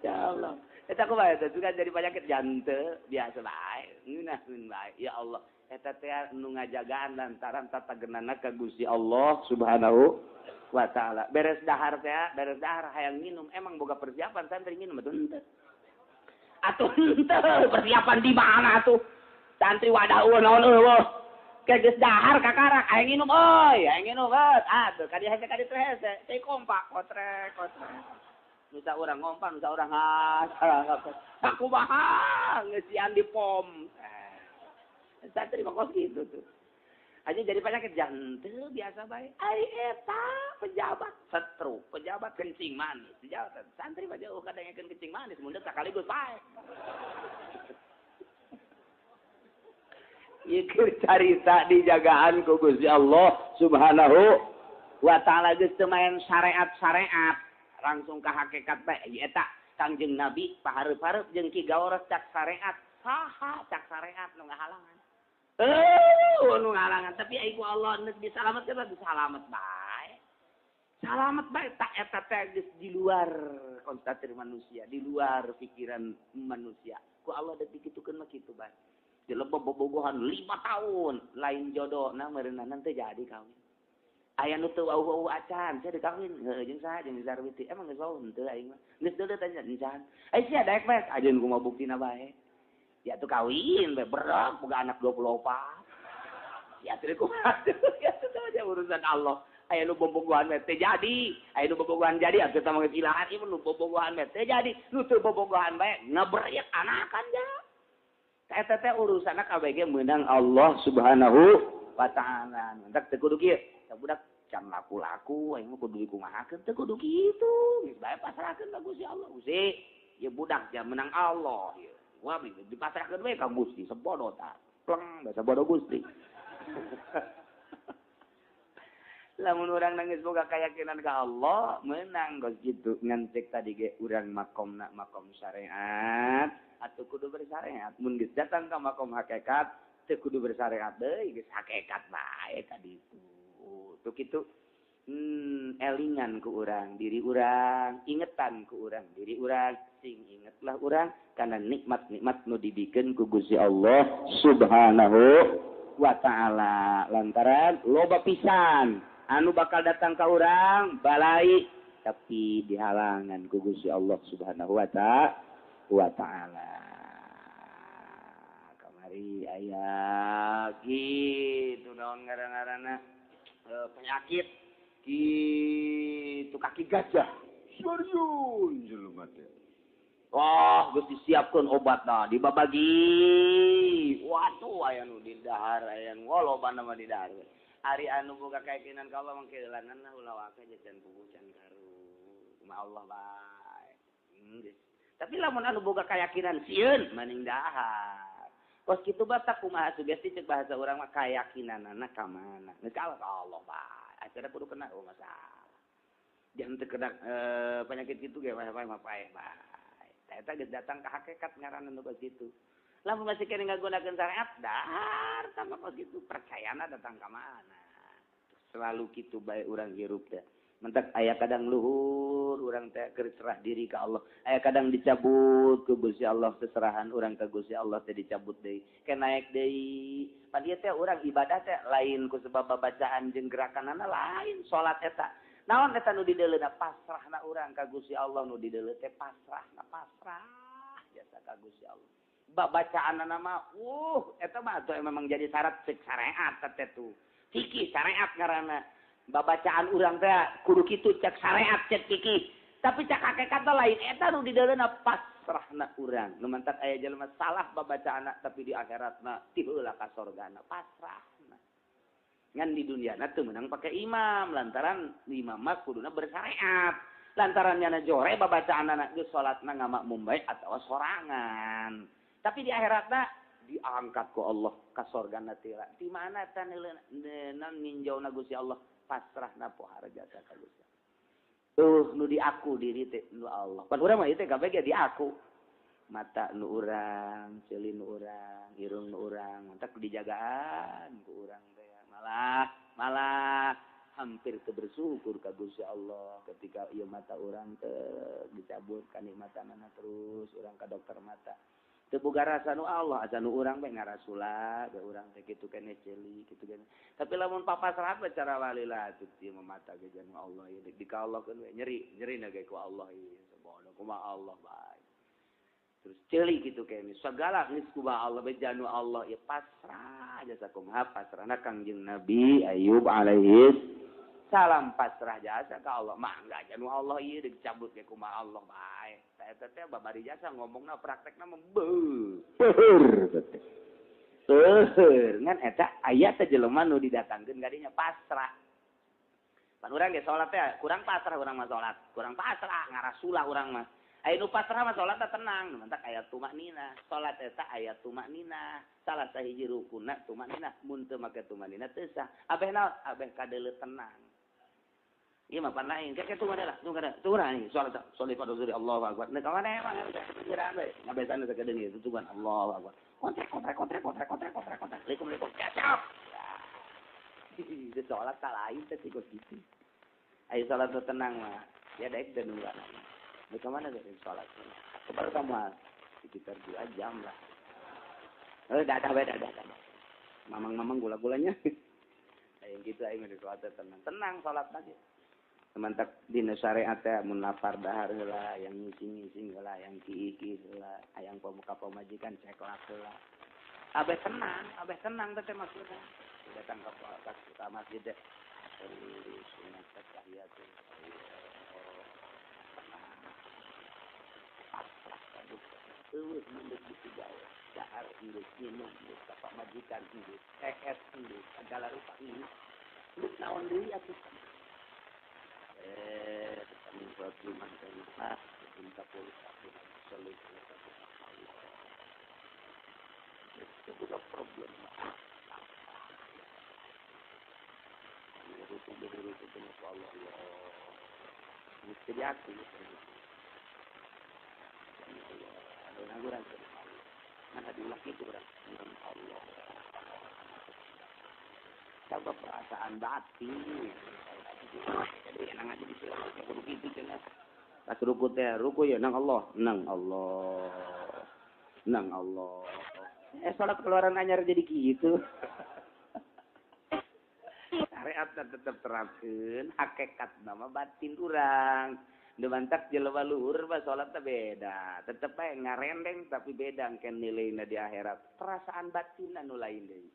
A: Ya Allah. Eta kumaha eta juga jadi penyakit jante biasa bae. Ngeunaheun bae. Ya Allah. Eta teh nu ngajagaan lantaran tatageunana ka Gusti Allah Subhanahu wa taala. Beres dahar hayang minum. Emang boga persiapan santri minum atuh henteu. Atuh henteu persiapan di mana atuh? Santri wadah naon eueuh. Ke geus dahar kakarak hayang minum euy, hayang minum geus. Atuh kadi hese teh kompak kotrek. Nusa urang ngompan, nusa urang kumaha ngeusian di pom. Santri mah kos gitu tuh. Aja jadi penyakit jantung biasa bae. Ai eta pejabat setru, pejabat kencing manis. Pejabat santri mah jauh kadangekeun kencing manis mundur sakaligus bae. Ieu carita dijagaan ku Gusti Allah Subhanahu wa taala geus teu main syariat-syariat, langsung ka hakikat bae. Eta Kangjeng Nabi pahareup-hareup jeung Ki Gaoros cak syariat. Saha cak syariat nu ngahalangan. Nu ngalangan tapi ai ku Allah neuk disalametkeun mah disalamet bae. Salamet bae tak eta teh geus di luar konstatasi manusia, di luar pikiran manusia. Ku Allah deuk dikitukeun mah kitu bae. Jelema bobogohan 5 tahun lain jodohna meureunana teh jadi kawin. Aya nu teu wau-wau acan, saya dikawin. Heuh jeung saha jeung Sarwiti. Emang geus wau henteu aing mah. Geus deuleu tanya encan. Ai sia daek bae ajeun kumaha buktina bae. Ya tuh kawin, berak, boga anak 24. Ya tuh kumaha. Ya tuh aja urusan Allah. Aya nu bobogohan mah teh jadi. Aya nu bobogohan jadi atuh teh mah geus ilahan ieu nu bobogohan mah teh jadi. Nu teu bobogohan bae ngebreyek anakan ja. Eta teh urusanna kabeh meunang Allah Subhanahu wa taala. Mentak teu kudu kieu. Budak can laku-laku aing mah kudu dikumahakeun teu kudu kitu. Geus bae pasrahkeun ka Gusti Allah. Gusti, ieu budak ja menang Allah ieu. Wah, dipasrahkeun we ka Gusti, sebodo ta. Pleng, basa bodo Gusti. Lamun urang nangis boga kayakinan ka Allah, meunang geus kitu. Ngan cek tadi ge urang makomna makom syariat, atuh kudu bersyariat. Mun geus datang ka makom hakikat, teu kudu bersyariat deui, geus hakikat bae tadi itu. Tuh kitu. Elingan ku urang, diri urang, ingetan ku urang, diri urang, sing ingetlah urang karena nikmat-nikmat nu dibikeun ku Gusti Allah Subhanahu wa taala. Lantaran loba pisan anu bakal datang ka urang balai tapi dihalangan ku Gusti Allah Subhanahu wa taala. Kamari aya kitu naon ngaran-ngaranna penyakit kitu kaki gajah. Serius jelema teh. Wah, geus disiapkeun obatna, dibabagi. Waduh aya nu di dahar, aya nu lobana mah di dahar. Ari anu boga kayakinan ka Allah mangke langanna ulah wae jajan buku can karu. Cuma Allah bae. Geus. Tapi lamun anu boga keyakinan sieun maning dahar. Kos kitu batak kumaha sugesti cek bahasa urang mah keyakinanna ka mana. Geus ka Allah bae. Acara kudu kena masalah. Jangan terkena penyakit itu ge mah pae bae. Eta geus datang ka hakikat ngaranna nu kitu. Lamun masih kene ngagunakeun syariat dahar sama kos kitu percayana datang ka mana. Selalu kitu bae urang hirup teh. Mentak aya kadang luhur urang teh keur serah diri ka Allah. Aya kadang dicabut ku Gusti Allah seserahan urang ka Gusti Allah teh dicabut deui. Ke naik deui. Padieu teh urang ibadah teh lain ku sebab bacaan jeung gerakanana lain salat eta. Naon eta nu dideuleuna pasrahna urang ka Gusti Allah nu dideuleu teh pasrahna pasrah jasa ka Gusti Allah. Bacaanana mah eta mah atuh memang jadi syarat cek syariat teh tuh. Fikih syariat ngaranna. Babacaan urang teh kudu kitu cek syariat cek fikih. Tapi cek hakikat lain eta nu dideuleuna pasrahna urang. Nu mantak aya jelema salah babacaanna tapi di akhiratna ti heula ka sorgana pasrahna. Ngan di duniana teu meunang pake imam lantaran imam mah kuduna bersyariat. Lantaran nyana jore babacaanna geus salatna ngamakmum bae atawa sorangan. Tapi di akhiratna diangkat ku Allah ka sorgana tila. Di mana eta neuleunan ninjauna Gusti Allah pasrahna pohara jasa ka Gusti. Nu di aku diri teh nu Allah. Pan urang mah ieu teh kabeh ge di aku. Mata nu urang, ceulin nu urang, irung nu urang, mantak dijagaan ku urang teh. Malah hampir teu bersyukur ka Gusti Allah ketika ieu mata urang teh dicabut kanikmatanana terus urang ka dokter mata. Teu boga rasa nu Allah, asa nu urang bae ngarasula, ge urang teh kitu keneh ceuli, kitu keneh. Tapi lamun papasrah bae cara walila atuh ieu mata ge janu Allah ieu di ka Allah keun we nyerina ge ku Allah ieu sabodo kumaha Allah bae. Terus ceuli kitu keneh sagala geus kumaha Allah bae janu Allah ieu pasrah jasa kumaha pasrahna Kangjeng Nabi Ayub alaihi salam pasrah jasa ka Allah mah enggak janu Allah ieu dicabut ge kumaha Allah bae. Eta teh babari jasa ngomongna praktekna mah beueur teh. Beueur ngan eta aya teh jelema nu didatangkeun ka dinya pasrah. Pan urang ge salat teh kurang pasrah urang mah salat, kurang pasrah ngarasulah urang mah. Aya nu pasrah mah salat teh tenang, mentak aya tumaknina. Salat eta aya tumaknina. Salah sahiji rukunna tumaknina, mun teu make tumaknina teu sah. Abeh naon? Abeh kadeuleu tenang. Iya mah pan lain. Kayak tunggu ada lah, tunggu ada nih. Soal pada suri Allahu Akbar. Nah kawan emang kira-kira ngabesan itu kadang itu tuhan Allahu Akbar. Kontrek. Assalamualaikum. Kacau. Itu sholat tak lain tapi kok gitu. Ayo sholat tuh tenang mah. Ya daik dan nunggu anak. Nah kemana dari sholat? Kepada kamu sekitar 2 jam lah. Dah. Mamang gula-gulanya. Ayo gitu ayo di sholat tenang sholat aja. Semantak dina syariat teh mun lapar dahar heula, yang ngising heula, yang kiiki heula, hayang pemuka pemajikan ceklak heula. Abeh tenang teh maksudna. Datang ke masjid teh. Sunat tahiyat teh. Eueuh mendek digawe. Dahar induk minum induk ka pamajikan induk, ES induk, segala rupa induk. Lu naon deui atuh? Kami suatu mantan mas, minta polisi solusi. Itu juga problem. Itu dengan Allah. Mesti diakui. Ada naguran mana diulang itu orang Allah. Coba perasaan batin. Jadi enang aja di sini. Kudu kitu cenah. Pas ruku teh, ruku ya nang Allah. Salat keluaran anyar jadi gitu. Syariat tetep terapkeun, hakikat nama batin urang. Nu mantak jelema luhur mah salat teh beda. Tetep bae ngarendeng tapi beda engke nileuna di akhirat. Perasaan batin anu lain deui.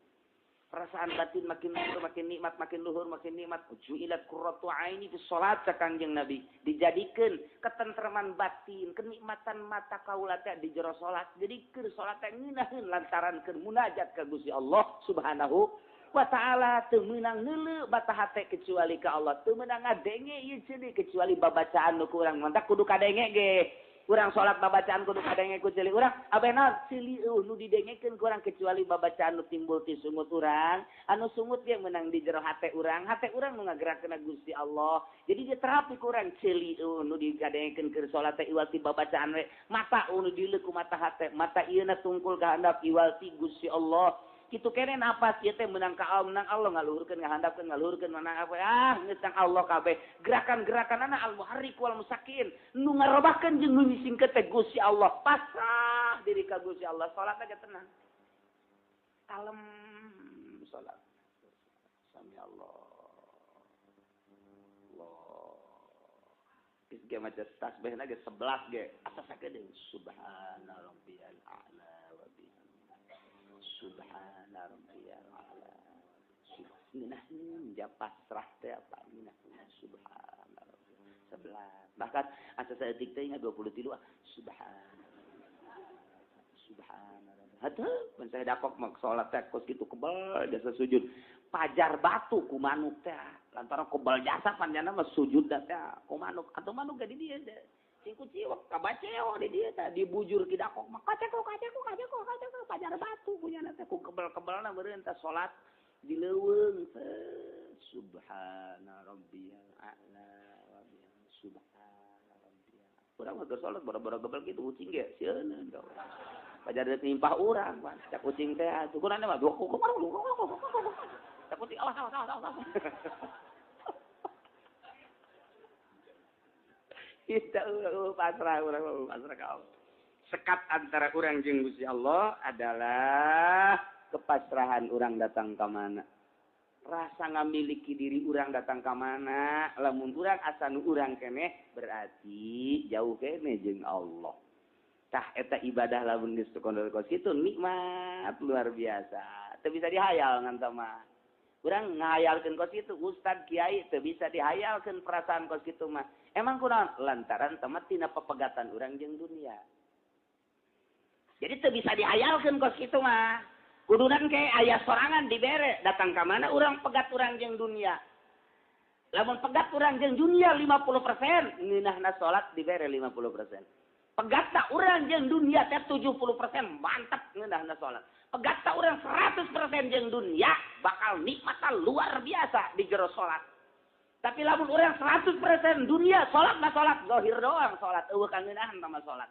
A: Perasaan batin makin luhur, makin nikmat, makin luhur, makin nikmat. Ju'ilat qurratu aini fi shalat ka Kangjeng Nabi. Dijadikeun ketentreman batin, kenikmatan mata kaula teh di jero salat. Jadi keur salat teh ngeunaheun lantaran keur munajat ka Gusti Allah Subhanahu wa ta'ala. Teu meunang neuleu bata hate kecuali ka Allah. Teu meunang ngadenge ieu cenah kecuali babacaan nu kurang. Mantap kudu kadenge ge. Urang salat babacaan kudu kadenge ku ceuli urang abena ceuli nu didengekeun ku urang kecuali babacaan nu timbul ti sungut urang anu sungut ge meunang di jero hate urang nu ngagerakeun Gusti Allah jadi dia terapi ku urang ceuli nu digadengekeun keur salat teh iwal ti babacaan we mata nu dileuk ku mata hate mata ieu na tungkul ka handap iwal ti Gusti Allah kitu kene napas ieu teh meunang ka Allah ngaluhurkeun ngahandapkeun ngaluhurkeun meunang apa geus tang Allah kabeh gerakan-gerakanana al-muharrik wal musakin nu ngarobahkeun jeung nu nyisingkeun teh Gusti Allah pasrah diri ka Gusti Allah salat aja tenang kalem salat sami Allah geus ge maca tasbihna ge 11 ge asa sagede subhana rabbiyal a'la wa bihamdihi subhana rabbiyal a'la subhana ja pasrah teh apa minah subhana rabbiyal 11 bahkan asa saeutik teh 23 subhana hatuh mun saya dapok mak salat teh kos kitu kebal jasa sujud pajar batu ku manuk teh lantaran kebal jasa panjana mah sujud teh ku manuk atau manuk ge di dieu teh sing kuciwek kabaceo di dieu teh dibujur ki dakok mah kaceko pajar batu punyana teh ku kebal-kebalna meureun teh salat dileuweung subhana rabbiyal a'la wa bihamdihi subhana rabbiyal urang mah keur salat bara-bara gebel kitu kucing ge sieun ka pajar timpah urang pan cak kucing teh ukuranna mah cak kucing awas kita pasrah urang pasrah ka Allah sekat antara urang jeung Gusti Allah adalah kepasrahan urang datang ka mana rasa ngamiliki diri urang datang ka mana lamun urang asa nu urang keneh berarti jauh keneh jeung Allah tah eta ibadah lamun geus kondol kos kitu nikmat luar biasa teu bisa dihayal ngan mah urang ngahayalkeun kos kitu ustad kiai teu bisa dihayalkeun perasaan kos kitu mah emang kunaon lantaran tamat tina pepegatan urang jeung dunia jadi teu bisa dihayalkeun kos kitu mah kudunan ke aya sorangan dibere datang ka mana urang pegat urang jeung dunia lamun pegat urang jeung dunia 50% ngeunahna salat dibere 50% pegatna urang jeung dunia teh 70% mantap ngeunahna salat pegatna urang 100% jeung dunia bakal nikmatan luar biasa di jero salat tapi lamun urang 100% dunia salat mah salat zahir doang salat eueuh kangeunaan mah salat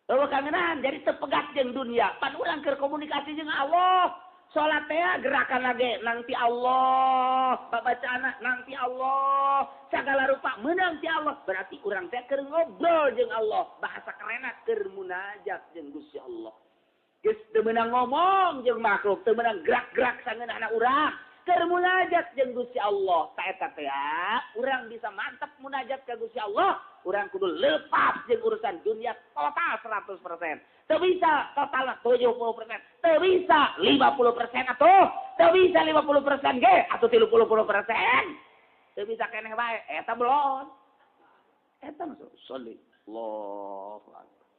A: eueuh kangeunaan jadi teu pegat jeung dunia pan urang keur komunikasi jeung Allah salat teh gerakan lage nangti Allah bacaana nangti Allah sagala rupa meunang ti Allah berarti urang teh keur ngobrol jeung Allah bahasa kerenna keur munajat jeung Gusti Allah geus teu meunang ngomong jeung makhluk teu meunang gerak-gerak sangeunana urang keur munajat jeung Gusti Allah saeta teh urang bisa mantap munajat ka Gusti Allah urang kudu lepas jeung urusan dunia total 100% teu bisa total 70%, teu bisa 50% atuh, teu bisa 50% ge atuh 30%. Teu bisa keneh bae, eta belum. Eta masuk sholli Allahu akbar.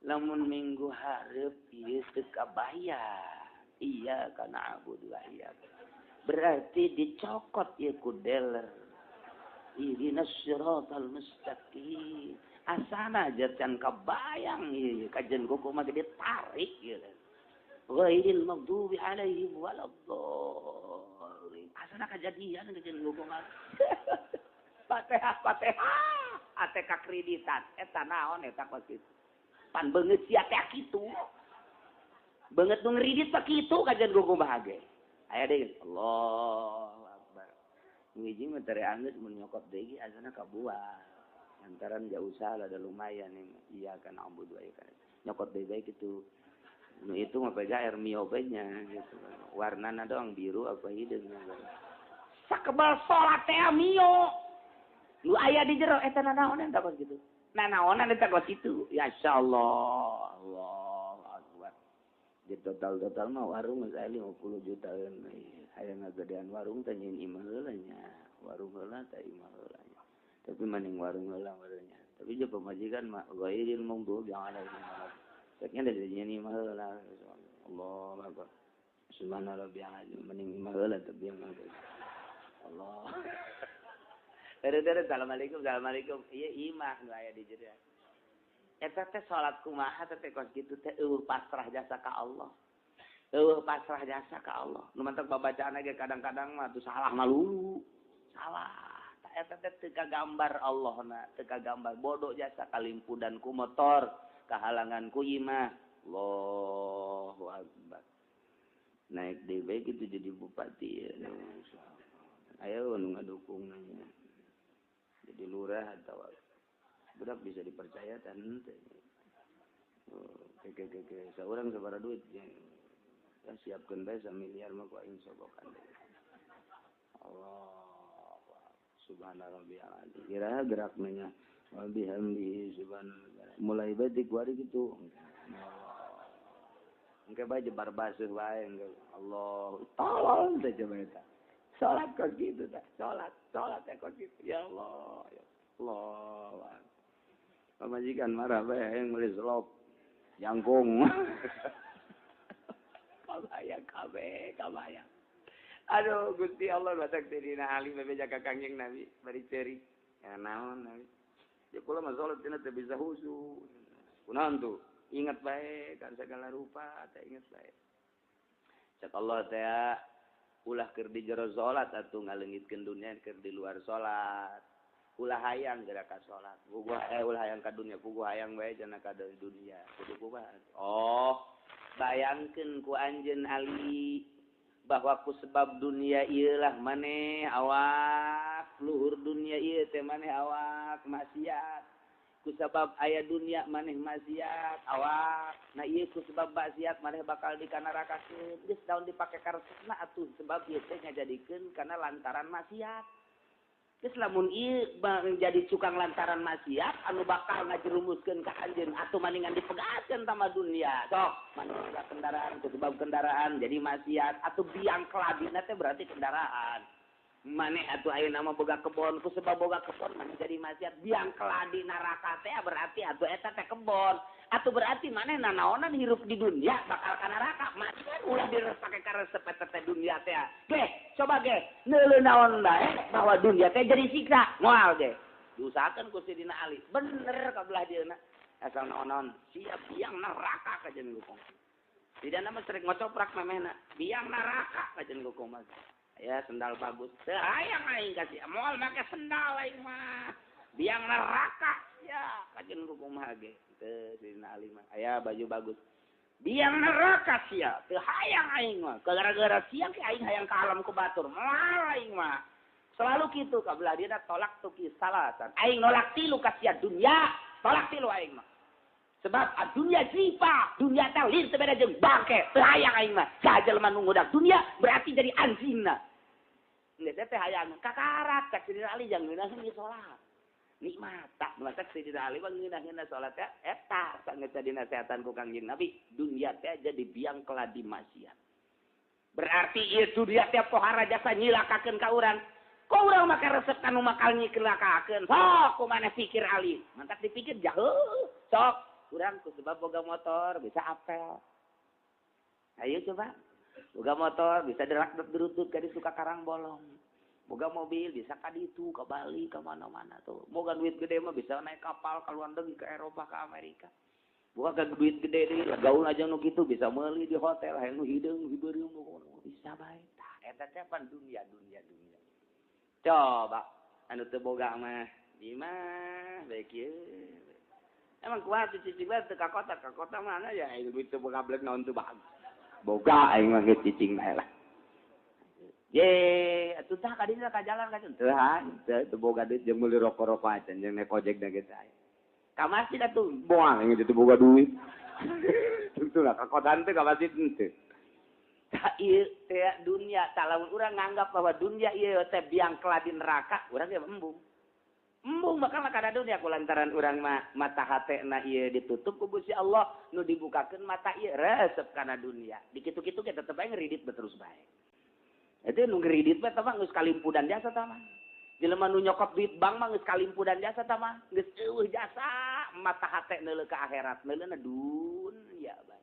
A: Lamun minggu hareup ieu teu kabayar. Iya kana abudu iya. Berarti dicokot ieu ku dealer. Ihdinas siratal mustaqim. Asana aja can kabayang ieu kajen gogo mah gede tarik ieu ghairil maghdubi alaihim waladdallin asana kajadian kajen gogo mah Fatihah ate ka kreditan eta naon eta kos kitu pan beungeut sia teh kitu beungeut nu ngridit teh kitu kajen gogo mah ge aya deui Allahu akbar ngiji mah tere anggeus mun nyokot deui asana kabuah lantaran jauh salah ada lumayan nih iya kan abu dua ya kan nyokot baik itu nu itu mah pega air miobenya gitu warnana doang biru apa hidung sakebal salat teh mio lu aya di jero eta nanaonan tak gitu nanaonan eta kos itu ya insyaallah Allahu akbar di total mah warung saya 50 jutaan aya ngagedean warung teh nyeun imah heula nya warung heula teh imah heula tapi maning warung heula merenya tapi je pemajikan mah ghairil maghdubi alaihim saknya dari nyeuni mah heula Allahu akbar subhana rabbiyal azim maning imah heula tapi yang Allah. Assalamualaikum ieu imah nu aya di jero Eta teh salat kumaha teh kos kitu teh pasrah jasa ka Allah. Pasrah jasa ka Allah. Nu mantek babacaan ge kadang-kadang mah tuh salah malulu. Salah. Ta eta teh teu kagambar Allahna, teu kagambar bodoh jasa kalimpudan ku motor, kahalangan ku imah. Allahu Akbar. Naik DB gitu jadi bupati ya. Ayo nu ngadukung nanya. Jadi lurah atau budak bisa dipercaya kan teh. Oke. Saurang sabaraha duit ya siapkeun bae 1 miliar mah ku aing sogokan deh. Allah subhana rabbiyal azim. Kira gerak nanya wa bihamdihi subhanallah. Mulai bae di kuari gitu. Engke bae jebar basuh wae engke Allah tolong teh coba eta. Salat kok gitu tah. Salat kok gitu. Ya Allah. Ya Allah. Pamajikan marah bae yang meuli selop. Jangkung. Kabayang. Aduh, Gusti Allah batak dina alim bebeja ka Kangjeng Nabi bari ceri. Ya naon Nabi. Ya kula mah salat cenah teu bisa khusyuk. Kunaon tuh? Ingat bae kan segala rupa teh ingat bae. Cak Allah teh ulah keur di jero salat atuh ngaleungitkeun dunia keur di luar salat. Ulah hayang geura ka salat. Ulah hayang ka dunia, puguh hayang bae cenah ka dunia. Kudu kumaha? Oh, bayangkeun ku anjeun Ali bahwa ku sebab dunia ieu lah maneh awak luhur dunia ieu teh maneh awak maksiat. Ku sebab aya dunia maneh maksiat awak. Nah ieu ku sebab maksiat maneh bakal di nerakakeun. Geus daun dipake karesepna atuh sebab ieu teh ngajadikeun kana lantaran maksiat. Geus lamun ieu jadi cukang lantaran maksiat anu bakal ngajerumuskeun ka anjeun atuh maningan dipegaskeun tama dunia. Sok manusia kendaraan ku sebab kendaraan jadi maksiat atuh biang kelabina teh berarti kendaraan. Maneh atuh ayeuna mah boga kebon ku sebab boga kebon maneh jadi maksiat biang keladi neraka teh berarti atuh eta teh kebon. Atuh berarti maneh nanaonan hirup di dunia bakal ka neraka. Maksudna ulah diresake ka resep eta teh dunia teh. Ge, coba ge, neuleuh naon bae bahwa dunia teh jadi siksa. Moal ge. Diusahakeun ku Sidina Ali. Bener ka belah dieuna. Asal naon-naon siap biang neraka ka jeung hukum. Tidak nama sering ngocoprak memehna. Biang neraka ka jeung hukum mah. Ya sendal bagus. Teu hayang aing kasih. Moal make sendal aing mah. Biang neraka ya ka jeung hukum mah ge. Teu Sidina Ali mah. Aya baju bagus. Biang neraka sia. Teu hayang aing mah. Gara-gara sia ke aing hayang ka alam kubatur. Moal aing mah. Selalu kitu ka belah dieuna tolak tuki salasan. Aing nolak tilu ka sia dunya. Tolak tilu aing mah. Sebab dunia jipa, dunia teh lir sebeda jeung bangke. Teu hayang aing mah. Sajelema nu ngudak dunia berarti jadi anjingna. Nggak teh hayang kakarak cak Sidina Ali jang ngeunaheun ieu salat. Nikmat tak masak Sidina Ali mah ngeunaheun salat teh eta sanget dinasehatan ku Kangjeng Nabi. Dunia teh jadi biang keladi maksiat. Berarti ieu dunia teh pohara jasa nyilakakeun ka urang. Kok urang make resep kanu makal nyilakakeun. Sok kumaneh pikir Ali. Mantap dipikir jaheuh. Sok urang ku sebab boga motor bisa apel. Ayo coba. Boga motor bisa derak-derutut ka ditu ka Karang Bolong. Boga mobil bisa ka ditu ka Bali ka mana-mana tuh. Boga duit gede mah bisa naik kapal ka luar negeri ke Eropa ka Amerika. Boga duit gede deui gaul aja nu kitu bisa meuli di hotel hayang nu hideung hibeureum bisa bae. Tah eta teh pan dunia. Coba anu teu boga mah di mah bae kieu. Emang kuat cicing teh ka kota mana ya duit teu boga blek naon teu bagus. Boga aing mah cicing bae lah. Ye, atuh tah ka dieu ka jalan ka teu teu boga duit jeung meuli rokok-rokok acan jeung naik ojek da geus aya. Ka masjid atuh moal aing teu boga duit. Tentu lah ka kotaan teh ka masjid teu. Tah ieu teh dunia tah lamun urang nganggap bahwa dunia ieu teh biang keladi neraka, urang ge embung. Embung bakal kana dunia kulantaran urang mata hatena ieu ditutup ku Gusti Allah nu dibukakeun mata ieu resep kana dunia. Di kitu-kitu ge tetep ae ngridit terus bae. Itu nu ngridit mah tah geus kalimpudan jasa tah mah. Jelema nu nyokot duit bank mah geus kalimpudan jasa tah mah. Geus eueuh jasa mata hate neuleuh ka akhirat, neuleuhna dunya bae.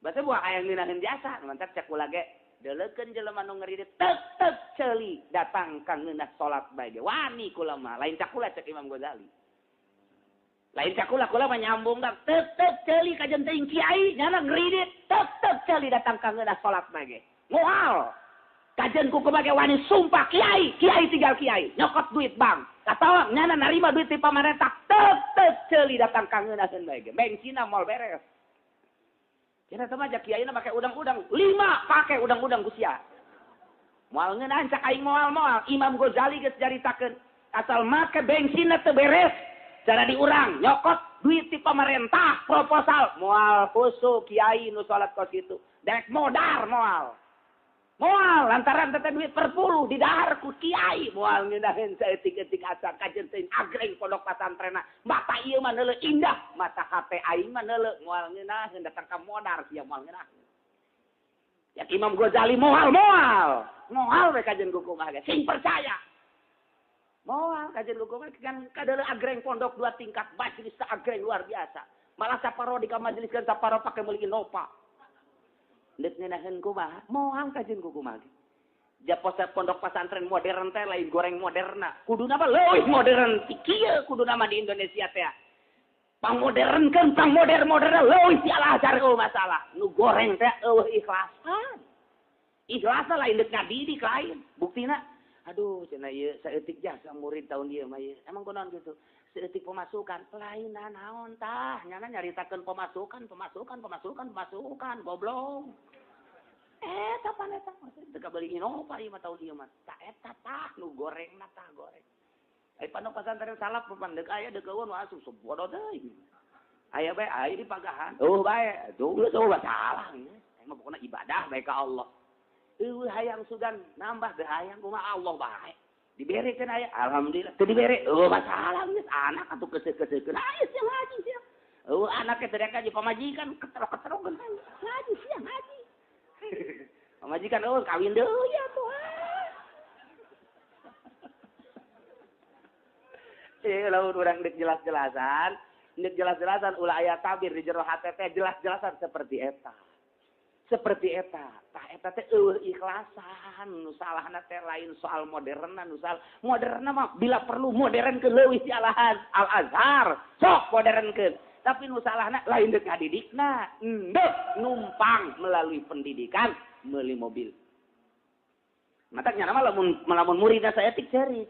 A: Basa buah hayang ngeunaheun jasa, mantap cek ulah ge deuleukeun jelema nu ngridit tetep ceuli datang ka ngeunah salat bae ge. Wani kula mah, lain cak ulah cek Imam Ghazali.
B: Lain cakula-kula menyambung dak tetep ceuli ka jeung teuing kiai nyana ngridit tetep ceuli datang ka ngeudah salat mage. Moal. Kajen ku kumage wani sumpah kiai tinggal kiai nyokot duit bang. Katawa nyana narima duit ti pamarentah tetep ceuli datang ka ngeunaheun mage. Bensinna moal beres. Cenah teh mah kiaina make udang-udang 5 pake udang-udang ku sia. Moal ngeunaheun cak aing moal. Imam Ghazali geus caritakeun asal make bensinna teu beres. Cara diurang, nyokot duit ti pemerintah, proposal. Moal husu kiai nu salat kos itu. Dek modar moal. Moal lantaran teteh duit perpuluh didahar ku kiai. Moal ngeunaheun saeutik-eutik asa kajen teuing agreng pondok pesantrenna. Mata ieu mah neuleuh indah, mata hate aing mah neuleuh moal ngeunaheun datang ka modar sia moal ngeunaheun. Ya Imam Ghazali moal. Moal we kajen kukumah ge sing percaya. Moal kajian hukum kan kadang agreng pondok 2 tingkat majelis agreng luar biasa. Malah saparo di majelis kan saparo pakai meuli Innova. Deuk ngeunaheun kumaha? Moal kajian hukum lagi. Japos pondok pesantren modern teh lain goreng moderna. Kuduna mah leuwih modern ti kieu kuduna mah di Indonesia teh. Pangmodernkeun pangmoder-moderna leuwih ti Al-Azhar masalah. Nu goreng teh eueuh ikhlasan. Ikhlas lain deuk ngadidik lain. Buktina aduh, cenah ieu saeutik jasa murid tahun ieu mah ieu. Emang kunaon gitu? Saeutik pemasukan, lain naon tah? Nyana nyaritakeun pemasukan, goblok. Eta paneta teu kabeli Innova ieu mah tahun ieu mah. Tah eta tah nu gorengna tah goreng. Ai pondok pesantren salap papan deuk aya deuk eueun asup bodoh teuing. Aya bae aya di pagahan. Bae, tuh salah. Emang pokona ibadah bae ka Allah. Hayang sugan nambah hayang kumaha Allah bae. Diberekeun aya alhamdulillah. Teu dibere masalah geus anak atuh keseukeun. Aya sia ngaji sia. Anak teh derek aja pamajikan keterok-keterok ngaji sia ngaji. Pamajikan kawin deui atuh. Lamun urang deuk jelas-jelasan ulah aya tabir di jero hate teh jelas-jelasan seperti eta. Tah eta teh eueuh ikhlasan nu salahna teh lain soal moderna nu salah moderna mah bila perlu modernkeun leuwih ti Al-Azhar sok modernkeun tapi nu salahna lain deuk ngadidikna endeuh numpang melalui pendidikan meuli mobil mataknya mah lamun muridna saeutik cerik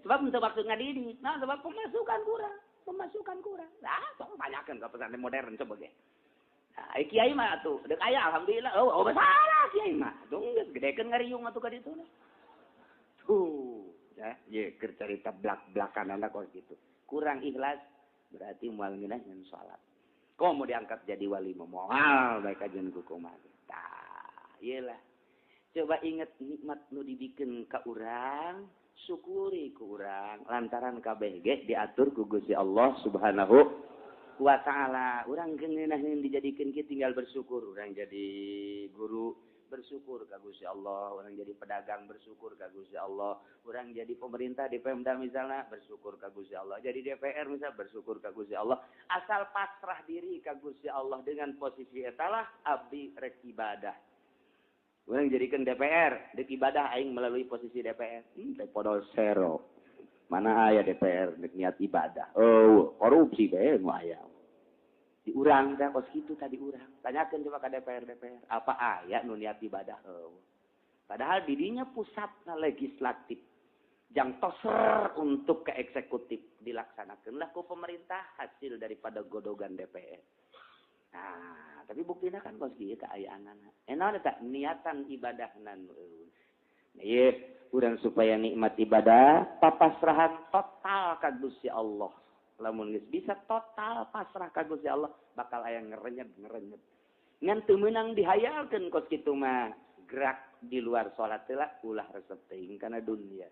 B: sebab teu maksud ngadidik nah sebab pemasukan kurang nah sok banyakeun ka pesantren modern coba ge. Kiai mah atuh deuk aya alhamdulillah masalah kiai mah tuh geus gedekeun ngariung atuh ka ditu ya ye keur carita blak-blakanana kok gitu kurang ikhlas berarti moal ngeunaheun salat kok mau diangkat jadi wali moal bae kajian kumaha tah ieu lah coba inget nikmat nu dibikeun ka urang syukuri ku urang lantaran kabeh ge diatur ku Gusti Allah Subhanahu wa ta'ala. Urang ngeunaheun dijadikeun kieu tinggal bersyukur. Urang jadi guru bersyukur ka Gusti Allah, urang jadi pedagang bersyukur ka Gusti Allah, urang jadi pemerintah di Pemda misalnya bersyukur ka Gusti Allah, jadi DPR misal bersyukur ka Gusti Allah. Asal pasrah diri ka Gusti Allah dengan posisi eta lah abdi rek ibadah. Urang jadikeun DPR, dek ibadah aing melalui posisi DPR. Teh podol zero. Mana aya DPR dek niat ibadah. Korupsi bae nu aya. Di urang teh kos kitu tadi urang. Tanyakeun coba ka DPR. Apa aya nu niat ibadah? Padahal didinya pusatna legislatif. Jang toser untuk ke eksekutif dilaksanakeunlah ku pemerintah hasil daripada godogan DPR. Nah, tapi buktinya kan kos kieu kaayaanana. Enaon eta niatan ibadahna nu eueuh. Nah, ieu urang supaya nikmat ibadah papasrahan total ka Gusti Allah. Lamun geus bisa total pasrah ka Gusti Allah bakal aya ngerenyet. Ngan teu meunang dihayalkeun kos kitu mah gerak di luar salat teh ulah resep teuing kana dunia.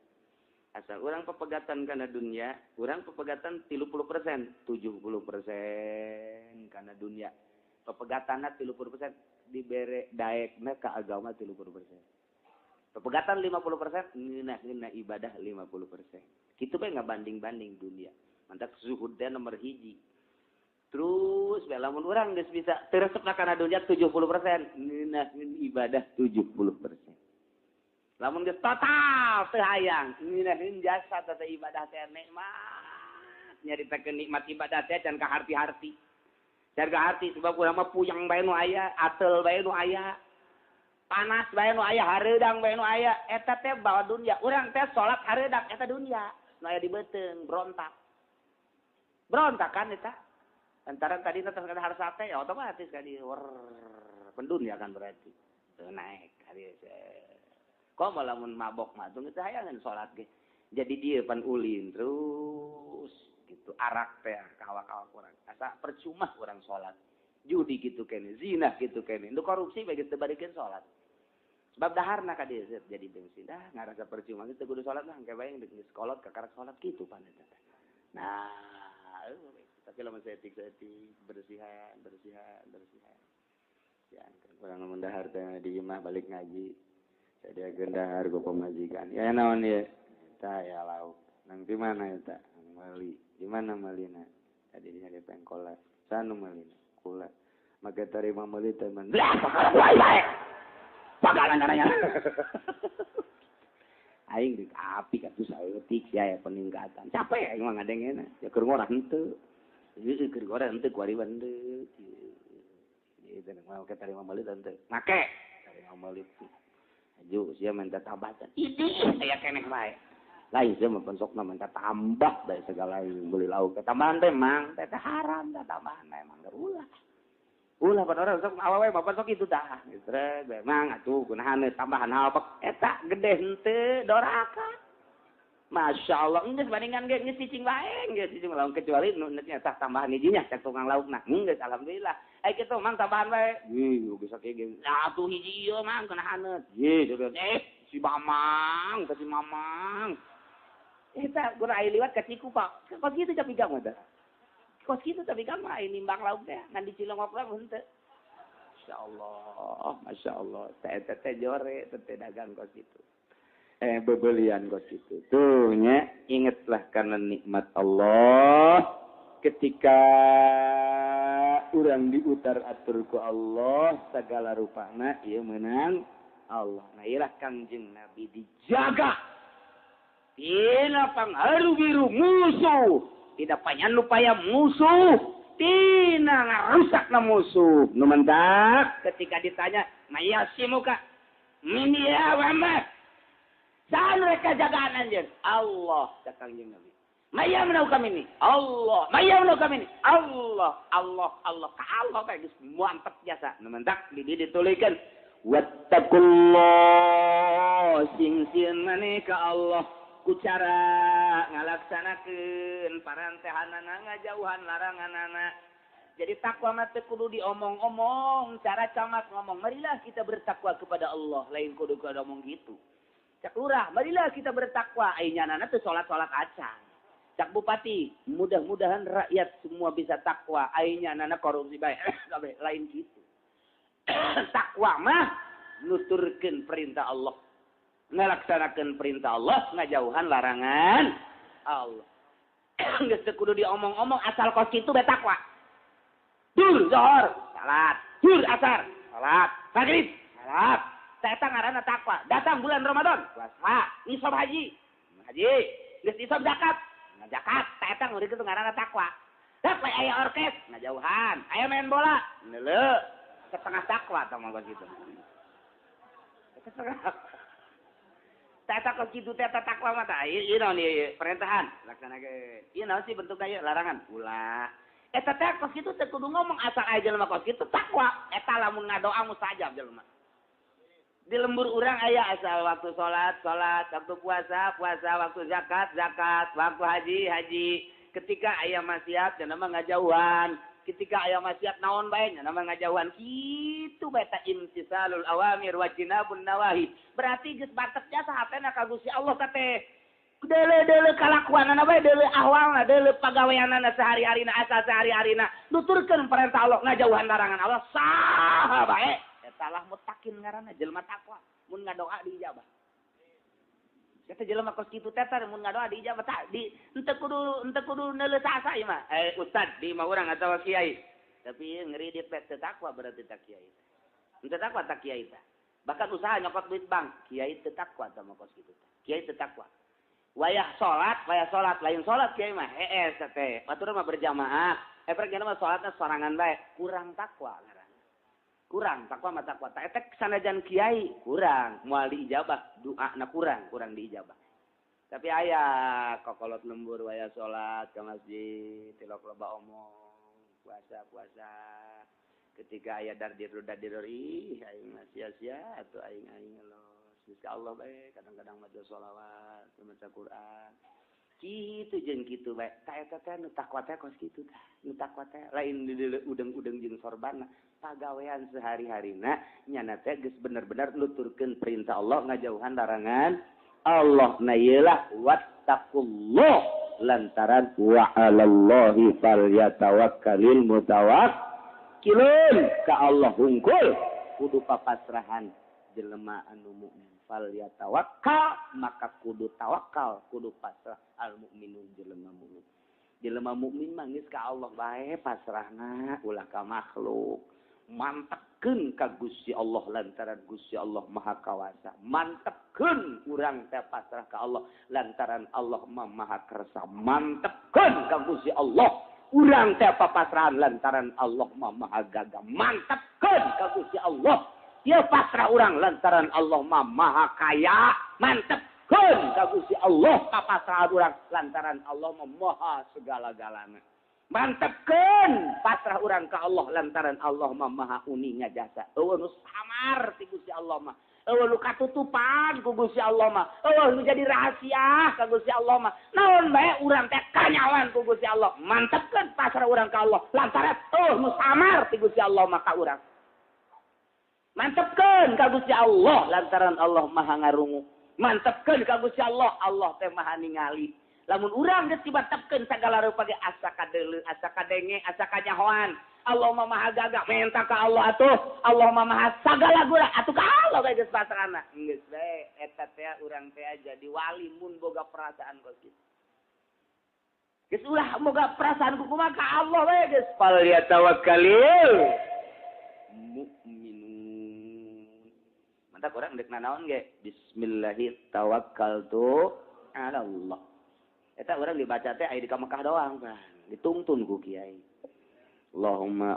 B: Asal urang pepegatan kana dunia, urang pepegatan 30%, 70% kana dunia. Pepegatanna 30% dibere daekna ka agama 30%. Pepegatan 50%, ngeunah ibadah 50%. Kitu bae ngabanding-banding dunia. Mantak zuhud teh nomor 1. Terus lamun urang geus bisa teu resepna kana dunia 70%, ngeunaheun ibadah 70%. Lamun geus total teu hayang, ngeunaheun jasa teh ibadah teh nikmat
A: nyaritakeun nikmat ibadah teh can kaharti-harti. Can kaharti sebab urang mah puyang bae nu aya, atel bae nu aya. Panas bae nu aya, hareudang bae nu aya, eta teh bawa dunya. Urang teh salat hareudang eta dunya. Nu aya di beuteung berontak. Berontak kan eta. Antara tadi teh harus sate ya otomatis kan di pendunya kan berarti. Naik hari kok malah mun mabok mah teu hayangan salat ge. Jadi dia pan ulin terus gitu arak teh kawa-kawa kurang. Asa percuma urang salat. Judi gitu kene, zina gitu kene. Nu korupsi bagi teu barikeun salat. Sebab daharna ka dieu jadi bensin. Ngarasa percuma gitu kudu salat mah engke bae geus kolot ka karak salat kitu pan eta. Nah, tapi lamun setik-setik bersihan. Ya, orang mendahar teh di imah balik ngaji. Saya gendahar go pemajikan. Ya naon ieu? Tah ya lauk. Nang di mana eta? Mali. Di mana malina? Tadi di Pengkola. Sanu malina? Kula. Maka terima mali teman. Pagalan caranya. Aing di api katu saeutik ya peningkatan. Capek aing mah ngadengeuna. Ya keur ngorah henteu. Ieu keur ngorah henteu ku ari bandeu. Ieu mau terima mali henteu. Make terima mali. Aju sia minta tambatan. Idih aya keneh bae. Lain sia mah pensokna minta tambah dari segala beli lauk. Tambahan teh mang teh haram teh tambahan memang ulah. Ulah pada orang sok awewe bapak sok itu dah. Istre memang atuh kunahan tambahan halpek eta gede henteu doraka. Masyaallah geus bandingan ge geus cicing wae geus cicing lauk kecuali nu tah tambahan hijinya cak tukang laukna. Geus alhamdulillah. Ai kitu mang tambahan wae. Geus sakit ge. Atuh hiji ieu mang kunahan. Ye si Mamang, si Mamang. Eta guna ai liwat ka ciku Pak. Kok kitu tapi gak mah. Kos gitu tapi kan mah nimbang lauk teh ngan dicilongok lah henteu. Masyaallah. Teh jore teh dagang kos gitu. Bebelian kos gitu. Tuh nya ingetlah karena nikmat Allah ketika urang diutar atur ku Allah segala rupana ieu meunang Allah. Nah iyalah Kangjeng Nabi dijaga. Tina pangharu biru musuh. Tidak panjang lupaya musuh. Tina ngarusak na musuh. Numentak ketika ditanya. Mayasimuka. Miniya Muhammad. Saan mereka jagaan anjir? Allah. Cakang jeng Nabi. Maya menau kami ini. Allah. Maya menau kami ini. Allah. Ka Allah. Kayak muantep jasa. Numentak. Ditulikan. Wattakullah. Sing-sing mani ka Allah. Ku cara ngalaksanakeun parantehanana ngajauhan laranganana. Jadi takwa mah teu kudu diomong-omong, cara camat ngomong, marilah kita bertakwa kepada Allah, lain kudu ngomong gitu. Cak lurah, marilah kita bertakwa, ai nyanana teu salat-salat acan. Cak bupati, mudah-mudahan rakyat semua bisa takwa, ai nyanana korupsi bae, lain gitu. Takwa mah nuturkeun perintah Allah. Ngelaksanakan perintah Allah, ngajauhan larangan Allah. Geus teu kudu diomong-omong asal kos kitu bae takwa. Dur zuhur, salat. Dur asar, salat. Maghrib, salat. Eta ngaranna takwa. Datang bulan Ramadan, puasa. Nisab haji. Geus nisab zakat. Zakat, eta ngeureun kitu ngaranna takwa. Dak bae aya orkes, ngajauhan. Aya main bola, neuleuh. Setengah takwa tah mah kitu. Tata kos kitu tata takwa mah tah ieu naon ieu perintahan laksanakeun. Ieu naon sih bentuk aya larangan? Ulah. Eta teh kos kitu teh kudu ngomong asal aya jelema kos kitu takwa. Eta lamun ngadoa mustajab jelema. Di lembur urang aya asal waktu salat, waktu puasa, waktu zakat, waktu haji. Ketika aya maksiat cenah mah ngajauhan. Ketika aya maksiat naon bae nya nama ngajauhan kitu bae ta imtisalul awamir wa jinabun nawahi. Berarti geus batek jasa hatena ka Gusti Allah teh. Deuleu kalakuanana bae deuleu ahwalna, deuleu pagaweanana sehari-harina asal sehari-harina nuturkeun perintah Allah ngajauhan larangan Allah saha bae. Eta lah mutakin ngaranna jelema takwa. Mun ngadoa diijabah. Kata jelema kos kitu teh tah mun ngadoa diijabah tah di henteu kudu neuleuh sasa ieu mah. Ustad di mah urang atawa kiai. Tapi ngeureudit teh takwa berarti tak kiai. Henteu takwa tak kiai tah. Bahkan usaha nyokot duit bank, kiai teu takwa tah mah kos kitu tah. Kiai teu takwa. Wayah salat lain salat kiai mah teh. Batur mah berjamaah. Pergi mah salatna sorangan bae, kurang takwa ngaranna. Kurang takwa mah takwa. Eta sanajan kiai kurang moal diijabah, doana kurang diijabah. Tapi aya kokolot lembur wayah salat ke masjid, tilok loba omong, puasa. Ketika aya dardir ih aing mah sia-sia atuh aing los. Insya Allah bae kadang-kadang maca sholawat, maca Quran. Kitu jeung kitu bae. Ta eta teh nu takwa teh kos kitu tah. Nu takwa teh lain udeng-udeng jeung sorbanna. Pagawean sehari-harina nyana teh geus bener-bener nuturkeun perintah Allah ngajauhan larangan Allah na yelah wattaqullah lantaran wa 'alallahi falyatawakkalul mutawakkilun ka Allah hungkul kudu papasrahan jelema anu mukmin falyatawakkal maka kudu tawakal kudu pasrah al mukminun jelema mukmin mah geus ka Allah bae pasrahna ulah ka makhluk mantepkeun ka Gusti Allah lantaran Gusti Allah Maha Kawasa. Mantepkeun urang teh pasrah ka Allah lantaran Allah Maha Kersa. Mantepkeun ka Gusti Allah urang teh papasrahan lantaran Allah Maha Gagah. Mantepkeun ka Gusti Allah ieu pasrah urang lantaran Allah Maha Kaya. Mantepkeun ka Gusti Allah papasrahan urang lantaran Allah Maha segala-galana. Mantepkeun pasrah urang ka Allah lantaran Allah mah maha uninya jasa. Eueuh nu samar ti Gusti Allah mah. Eueuh nu katutupan ku Gusti Allah mah. Eueuh nu jadi rahasia ka Gusti Allah mah. Naon bae urang teh kanyawan ku Gusti Allah. Mantepkeun pasrah urang ka Allah lantaran eueuh nu samar ti Gusti Allah mah ka urang. Mantepkeun ka Gusti Allah lantaran Allah maha ngarungu. Mantepkeun ka Gusti Allah Allah teh maha ningali. Lamun urang geus dibantepkeun sagala rupa ge asa kadeuleu, asa kadenge, asa kanyahoan. Allah mah maha gagah, menta ka Allah atuh. Allah mah maha sagala guna atuh ka Allah geus pasrahna. Geus bae eta teh urang teh jadi wali mun boga perasaan kos kitu. Geus ulah boga perasaan kumaha ka Allah bae geus fal yatawakkalul mu'minun. Mantap urang deuk nanaon ge? Bismillahirrahmanirrahim. 'Ala Allah. Eta orang dibaca teh aya di Mekah doang kan. Ditungtun ku kiai. Allahumma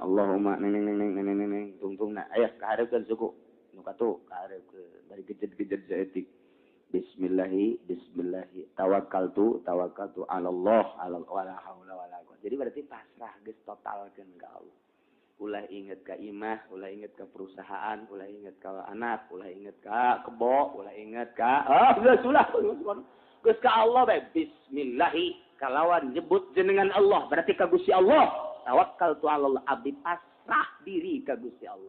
A: neng tungtungna. Aya kahareukeun suku. Nu katu kahareukeun dari gejed-gejed saeutik. Bismillahi tawakkaltu 'ala Allah wala haula wala quwwata. Jadi berarti pasrah geus totalkeun ka Allah. Ulah inget ka imah, ulah inget ka perusahaan, ulah inget ka anak, ulah inget ka kebo, ulah inget ka ulah geus ka Allah bae bismillahi kalawan nyebut jenengan Allah berarti ka Gusti Allah tawakkaltu 'ala Allah abdi pasrah diri ka Gusti Allah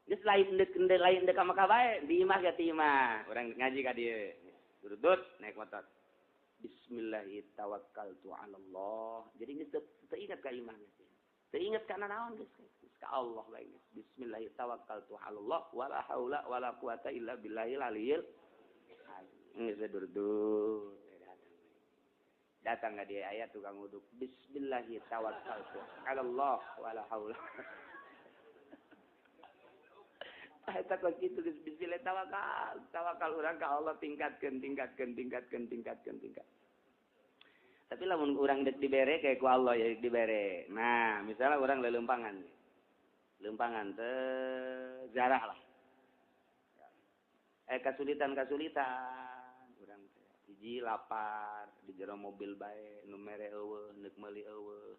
A: geus lain deuk ka maka bae di imah ya ti imah urang ngaji ka dieu durut naik motor bismillahi tawakkaltu 'ala Allah jadi geus teu ingat ka imah teu ingat ka naon geus ka Allah bae bismillahi tawakkaltu 'ala Allah wala haula wala quwata illa billahil aliyil ngese durdur datang ka dia ayat tukang wuduk bismillahi tawakkaltu 'ala Allah wala haula eta kok kitu geus bismillah tawakal urang ka Allah tingkatkeun tapi lamun urang deuk dibere kayak ku Allah ya dibere nah misalnya urang leumpangan teh jarah lah kasulitan hiji lapar di jero mobil bae nu mere eueuh neuk meuli eueuh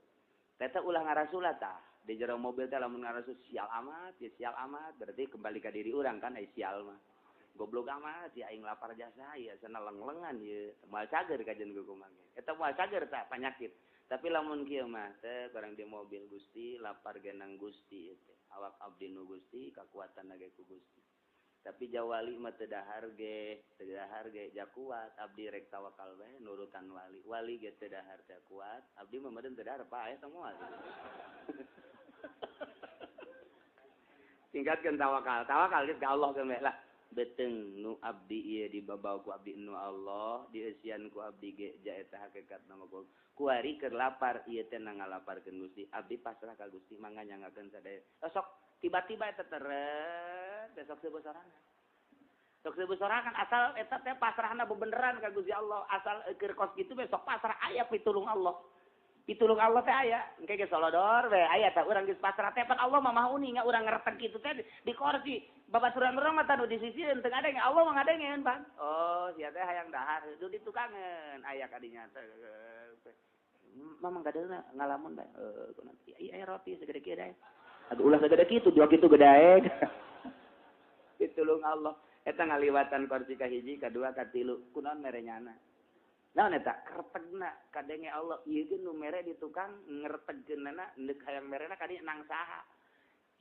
A: eta ulah ngarasulat tah di jero mobil teh lamun ngarasul sial amat berarti kembali ka diri urang kan ai sial mah goblok amat ya aing lapar jasa ya sana lenglengan ye moal cager kajen kumaha eta moal cager tah panyakit tapi lamun kieu mah teh barang di mobil Gusti lapar genang Gusti teh awak abdi nu Gusti kakuatan ge ku Gusti tapi jawali mah teu dahar ge ja kuat abdi rek tawakal bae nurutan wali ge teu dahar teu kuat abdi mah meureun teu dahar pa aya semua tingkatkeun tawakal geus ka Allah ge lah beteung nu abdi ieu dibabaw ku abdi nu Allah dieusian ku abdi ge ja eta hakikat nama kuari keur lapar ieu teh ngalaparkeun Gusti abdi pasrah ka Gusti mangga nyangakeun sadaya sok tiba-tiba eta teret besok sebesaran sok sebesorakan asal eta teh pasrahna bebeneran ka Gusti Allah, asal keur kos kitu besok pasrah aya pitulung Allah. Pitulung Allah teh aya, engke ge solodor we aya tah urang geus pasrah teh pan Allah mah uninga urang ngeretek kitu teh di kursi. Babaturan urang mah tanu di sisieun teu ngadenge, Allah mah ngadengeun, Bang. Oh, sia teh hayang dahar du ditukangeun aya kadinya teh. Mamang gadeuna ngalamun bae. Iya roti segede kieu dae. Aduh ulah segede kitu, dua kitu gedaeg. Pitulung Allah. Eta ngaliwatan kursi ka hiji, kadua, katilu. Kunaon mere nyana? Naon eta? Kertegna kadenge Allah. Ieu ge nu mere di tukang ngertegkeunana neuk hayang merena kadinya nang saha.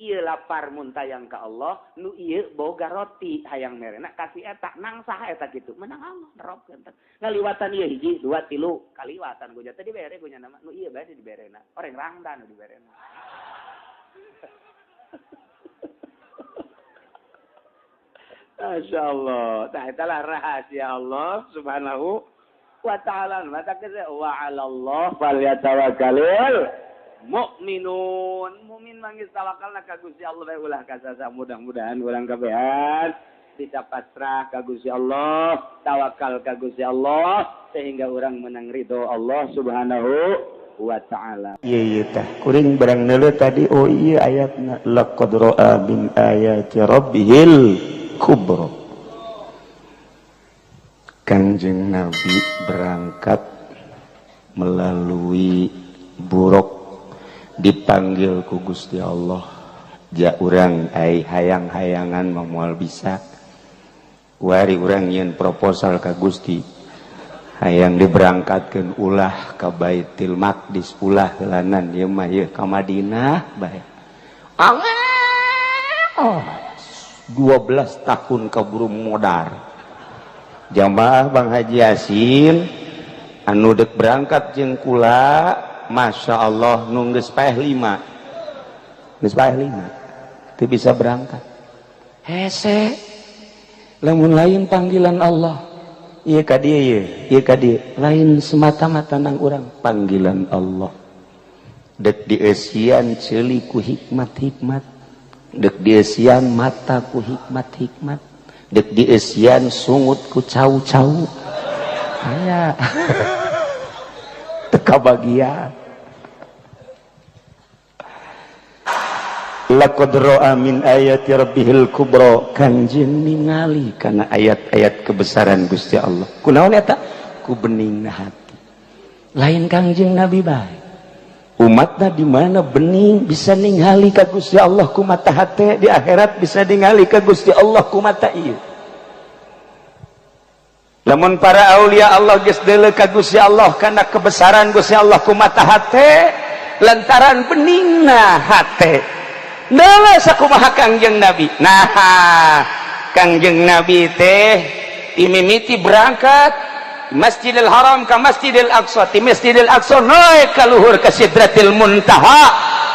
A: Ieu lapar muntayang ka Allah, nu ieu boga roti hayang merena kasih eta nang saha eta kitu. Menang Allah neropkeun. Ngaliwatan ieu hiji, dua, tilu, kaliwatan gua teh dibere gua nama. Nu ieu bae diberena. Oreng rangdan nu diberena. Masya Allah. Nah, itulah rahasia Allah subhanahu wa ta'ala. Mata kita, wa'alallah falyatawakkalul mu'minun. Mu'min manggis tawakalna ka Gusti Allah. Ulah kasasa mudah-mudahan ulang kabehan. Bisa pasrah ka Gusti Allah. Tawakal ka Gusti Allah. Sehingga orang menang ridho Allah subhanahu wa ta'ala.
B: Iya tah. Kuring barang neuleuh tadi. Oh iya ayatna. Laqad ra'a min ayati rabbihil kubro. Kanjeng Nabi berangkat melalui buruk dipanggil ku Gusti Allah. Ja urang ai hayang-hayangan moal bisa. Wari urang nyeun proposal ka Gusti. Hayang diberangkatkeun ulah ka Baitul Maqdis ulah heulanan ieu mah ieu ka Madinah bae. Oh. 12 tahun keburu modar. Jamaah Bang Haji Yasin anu dek berangkat jeung kula, Masya Allah nu geus paeh 5. Geus paeh 5. Teu bisa berangkat. Hese. Lamun lain panggilan Allah. Ieu ka dieu ieu ka dieu. Lain semata-mata nang urang panggilan Allah. Dek dieusian ceuli ku hikmat-hikmat. Dek dieusian mata ku hikmat-hikmat. Dek dieusian sungut ku cau-cau. Aya. Teka bagian. Laqad ra'a min ayati rabbihil kubra. Kanjeng ningali kana ayat-ayat kebesaran Gusti Allah. Kunaon eta? Ku beningna hati. Lain Kanjeng Nabi bae. Umatna di mana bening bisa ningali ka Gusti Allah ku mata hate, di akhirat bisa ningali ka Gusti Allah ku mata ieu. Lamun para aulia Allah geus deuleu ka Gusti Allah kana kebesaran Gusti Allah ku mata hate lantaran beningna hate. Deuleu sakumaha Kangjeng Nabi. Nah, Kangjeng Nabi teh dimimiti berangkat Masjidil Haram ke Masjidil Aqsa, di Masjidil Aqsa naik ka luhur ka Sidratil Muntaha.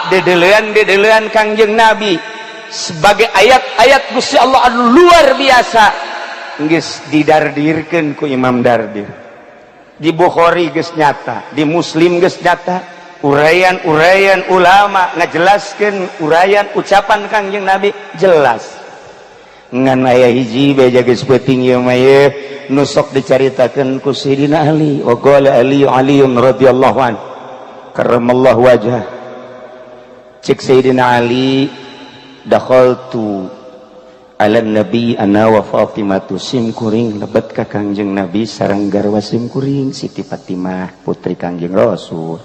B: Dedeuleun Kangjeng Nabi sebagai ayat-ayat Gusti Allah anu luar biasa geus didardirkeun ku Imam Dardir. Di Bukhari geus nyata, di Muslim geus nyata, uraian-uraian ulama ngajelaskeun uraian ucapan Kangjeng Nabi jelas. Ngan aya hiji beja geus peuting ieu mah ye nu sok dicaritakeun ku Sayyidina Ali wa qala Aliun radhiyallahu an karramallahu wajhah. Cek Sayyidina Ali dakhaltu ala nabi ana wa Fatimatu simkuring lebet ka Kangjeng Nabi sareng garwa simkuring Siti Fatimah putri Kangjeng Rasul.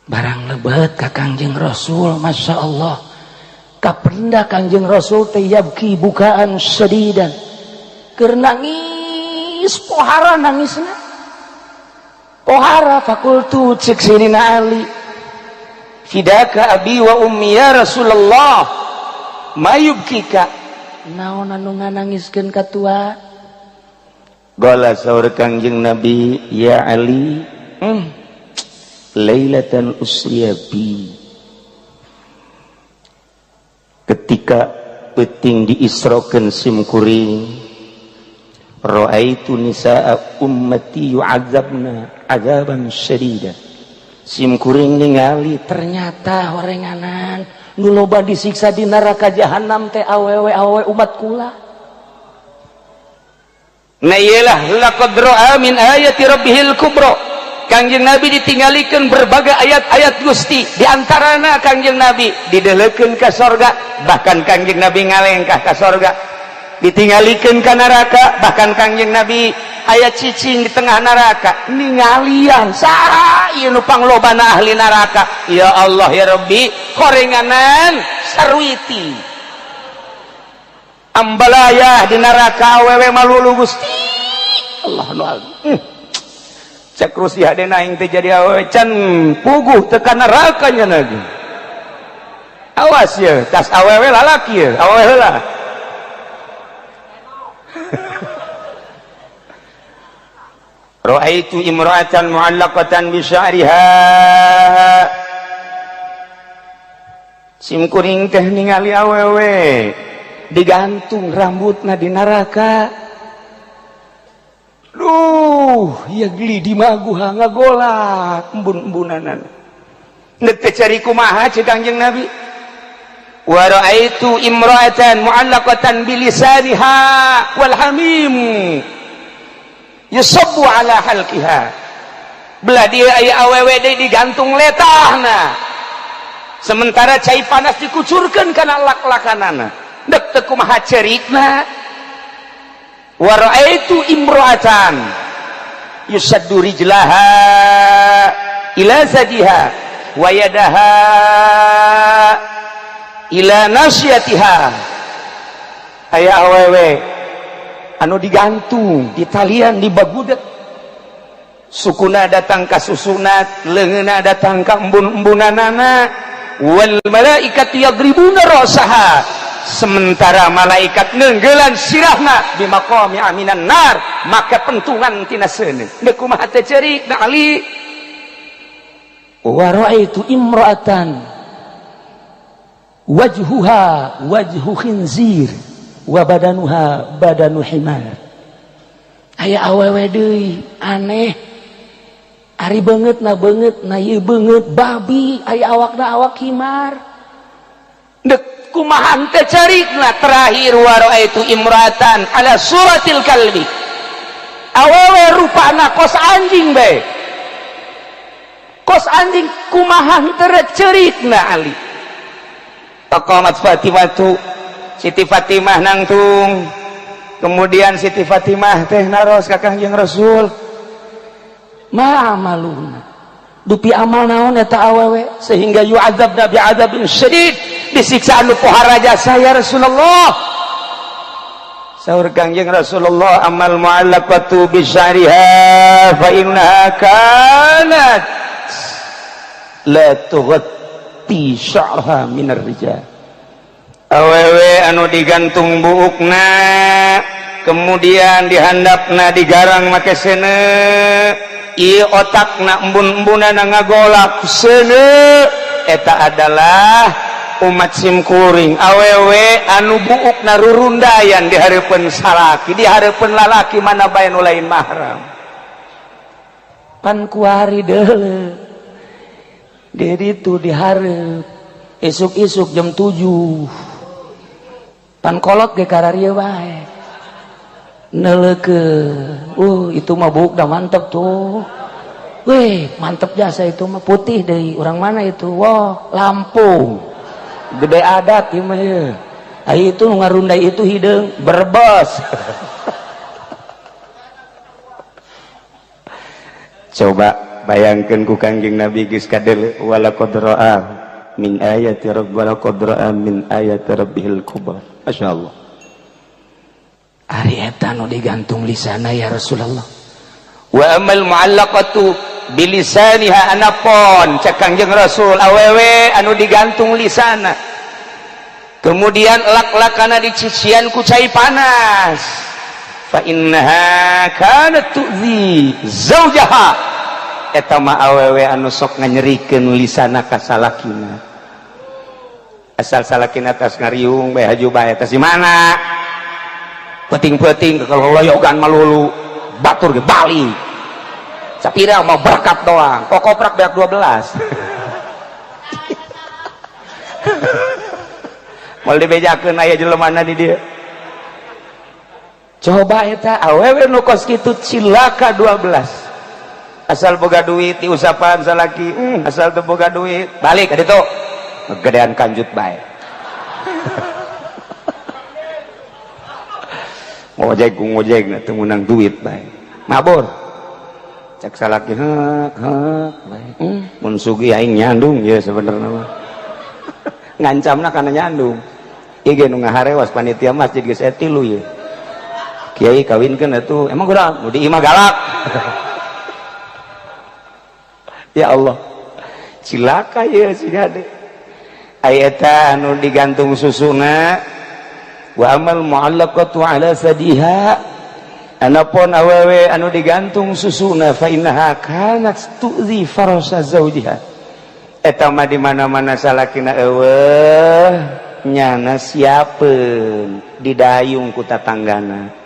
B: Barang lebet ka Kangjeng Rasul Masya Allah. Kapenda Kangjeng Rasul teh yabki bukaan sedidan keur nangis pohara nangisna pohara fakultu cek Sayyidina Ali fidaka abi wa ummi ya Rasulullah mayubkika naon anu nganangiskeun ka tua qala saur Kangjeng Nabi ya Ali lailatan usriya bi ketika peuting diisrokeun simkuring ra'aitu nisaa ummati yu'adzabna adzaban syadida. Simkuring ningali ternyata horenganan nu loba disiksa di neraka jahanam teh awewe umat kula. Nah iyalah laqad ra'a min ayati rabbihil kubra. Kangjeng Nabi ditinggalikeun berbagai ayat-ayat Gusti, di antarana Kangjeng Nabi dideulekeun ka sorga, bahkan Kangjeng Nabi ngalengkah ka sorga. Ditinggalikeun ka neraka, bahkan Kangjeng Nabi aya cicing di tengah neraka, ningalian saha ieu nu panglobana ahli neraka. Ya Allah ya Rabbi, korenganan sarwiti ambalaya di neraka awewe malulu Gusti. Allah nu cek rusia dena aing teh jadi awewe can puguh tekan neraka nya lagi. Awas ya, tas awewe lalaki ya, awewe heula. Ra'aitu imra'atan mu'allaqatan bi sya'riha. Sim kuring teh ningali awewe digantung rambutna di neraka. Duh, ya geli di maguha ngagolak embun-embunanan. Neuk teh cari kumaha ceuk Kangjeng Nabi. Wa ra'aitu imra'atan mu'allaqatan bi lisaniha wal hamim yusabbu ala halqiha. Belah dia aya awewe deui digantung letahna. Sementara cai panas dikucurkeun kana lak-lakanana. Deuk teu kumaha cerikna. Wa ra'aitu imra'atan yusaddu rijlaha ila zadiha wa yadaha ila nasyatiha. Aya awewe anu digantung di talian di bagudet, sukuna datang ka susunat, leungeunna datang ka embun-embunanana. Wal malaikatu yadribuna rasaha, sementara malaikat neunggelan sirahna bi maqami aminan nar, maka pentungan tina seuneu. Deuk kumaha teh ceurik da Ali. Wa ra'aitu imra'atan wajhuha wajhu khinzir wa badanuha badanu himar. Aya awewe deui aneh, ari beungeut na ieu beungeut babi, aya awakna awak himar. Deuk kumaha teh carikna. Terakhir wa raaitu imratan ala suratil kalbi, awewe rupana kos anjing bae, kos anjing. Kumaha teh carikna Ali. Taqamat Fatimatu, Siti Fatimah nangtung. Kemudian Siti Fatimah teh naros ka Kangjeng Rasul, ma amaluna, dupi amal naon eta awewe sehingga yu'adzabna bi'adzabin syadid, disiksa anu pohara jasa ya Rasulullah. Saur Kangjeng Rasulullah, amal mu'allaqatu bi syariha fa innaha kanat la tughatti sya'raha minar rijal. Awewe anu digantung buukna kemudian dihandapna digarang make seuneu, ieu otakna embun-embunana ngagolak seuneu, eta adalah umat simkuring awewe anu buukna rurundayan di hareupeun salaki, di hareupeun lalaki mana bae nu lain mahram. Pan kuari deuleu di ditu di hareup isuk-isuk jam 7 pan kolot ge kararieu bae neuleukeun. Itu mah buuk dah mantep tuh. Weh, mantep jasa itu mah, putih deui. Urang mana itu? Wah, Lampung. Gede adat ieu mah ye. Ai itu nu ngarundai itu hideung Brebes. Coba bayangkeun ku Kangjeng Nabi geus kadeuleu wala qadra'a min ayati rabbana qadra'a min ayati rabbihil kubra. Masya Allah. Ari eta nu digantung lisana ya Rasulullah. Wa amal mu'allaqatu bilisaniha anapon cak Kangjeng Rasul awewe anu digantung lisana. Kemudian lak-lakana dicician ku cai panas. Fa innaha kanat tu'zi zaujaha. Eta mah awewe anu sok nganyerikeun lisana ka salakina. Asal salakina atas ngariung bae haju bae atas di mana? Peting-peting kalau loyogan malulu batur ge bali. Sapira mau berkat doang. Kok koprak beak 12. Moal dibejakeun aya jelemana di dieu. Coba eta awewe nu kos kitu cilaka 12. Asal boga duit diusapan salaki, asal teu boga duit balik ka ditu. Gedean kanjut bae. Ngojek ku ngojek na teu meunang duit bae. Mabur. Cek salaki hek bae. Mun sugih aing nyandung ya sebenarnya mah. Ngancamna kana nyandung. Ieu ge nu ngaharewas panitia masjid geus etilu ye. Kiai kawinkeun atuh emang kurang nu di imah galak. Ya Allah. Cilaka ye si gade. Aya eta anu digantung susuna wa amal mu'allaqatu ala sadiha. Anapun awewe anu digantung susuna fa innaha kanat tu'zi farasa zaujiha. Eta mah di mana-mana salakina eueuh nyana siapeun didayung ku tatanggana.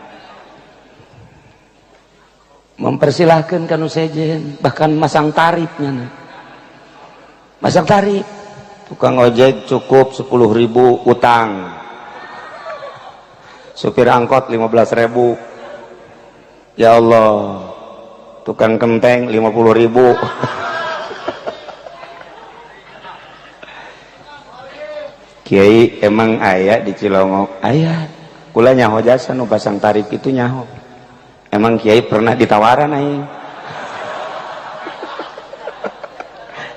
B: Mempersilahkan kanu sejen, bahkan masang tarifnya. Masang tarif. Tukang ojek cukup 10.000 utang. Supir angkot 15.000. Ya Allah. Tukang kenteng 50.000. Kiai emang aya di Cilongok? Aya. Kula nyaho jasa nu pasang tarif itu nyaho. Emang Kiai pernah ditawaran aing?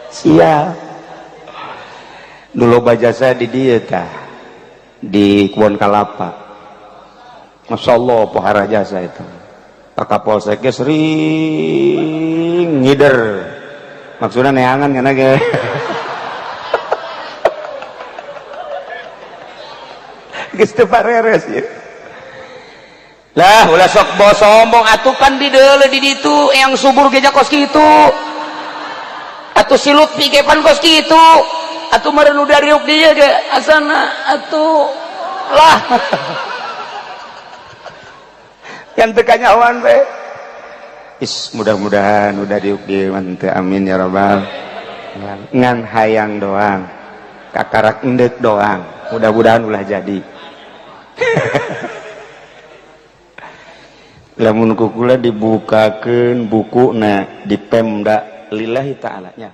B: Siap. Dulu bajasa di dieu tah. Di Kebon Kalapa. Masya Allah pohara jasa itu. Pak Kapolsek sering ngider. Maksudnya neangan kana ge. Geus teu pareres ya. Lah ulah sok bos sombong atuh kan di deuleu di ditu yang subur geja kos kitu. Atuh si Lutfi ge pan kos kitu. Atuh meureun nu dariuk dieu ge asana atuh lah. Yang teu kanyawan we. Mudah-mudahan udah diuk dieu mah teu amin ya rabbal. Ngan hayang doang. Kakarak endek doang. Mudah-mudahan ulah jadi. Lamun kukula dibukakeun bukuna di Pemda lillahi ta'ala nya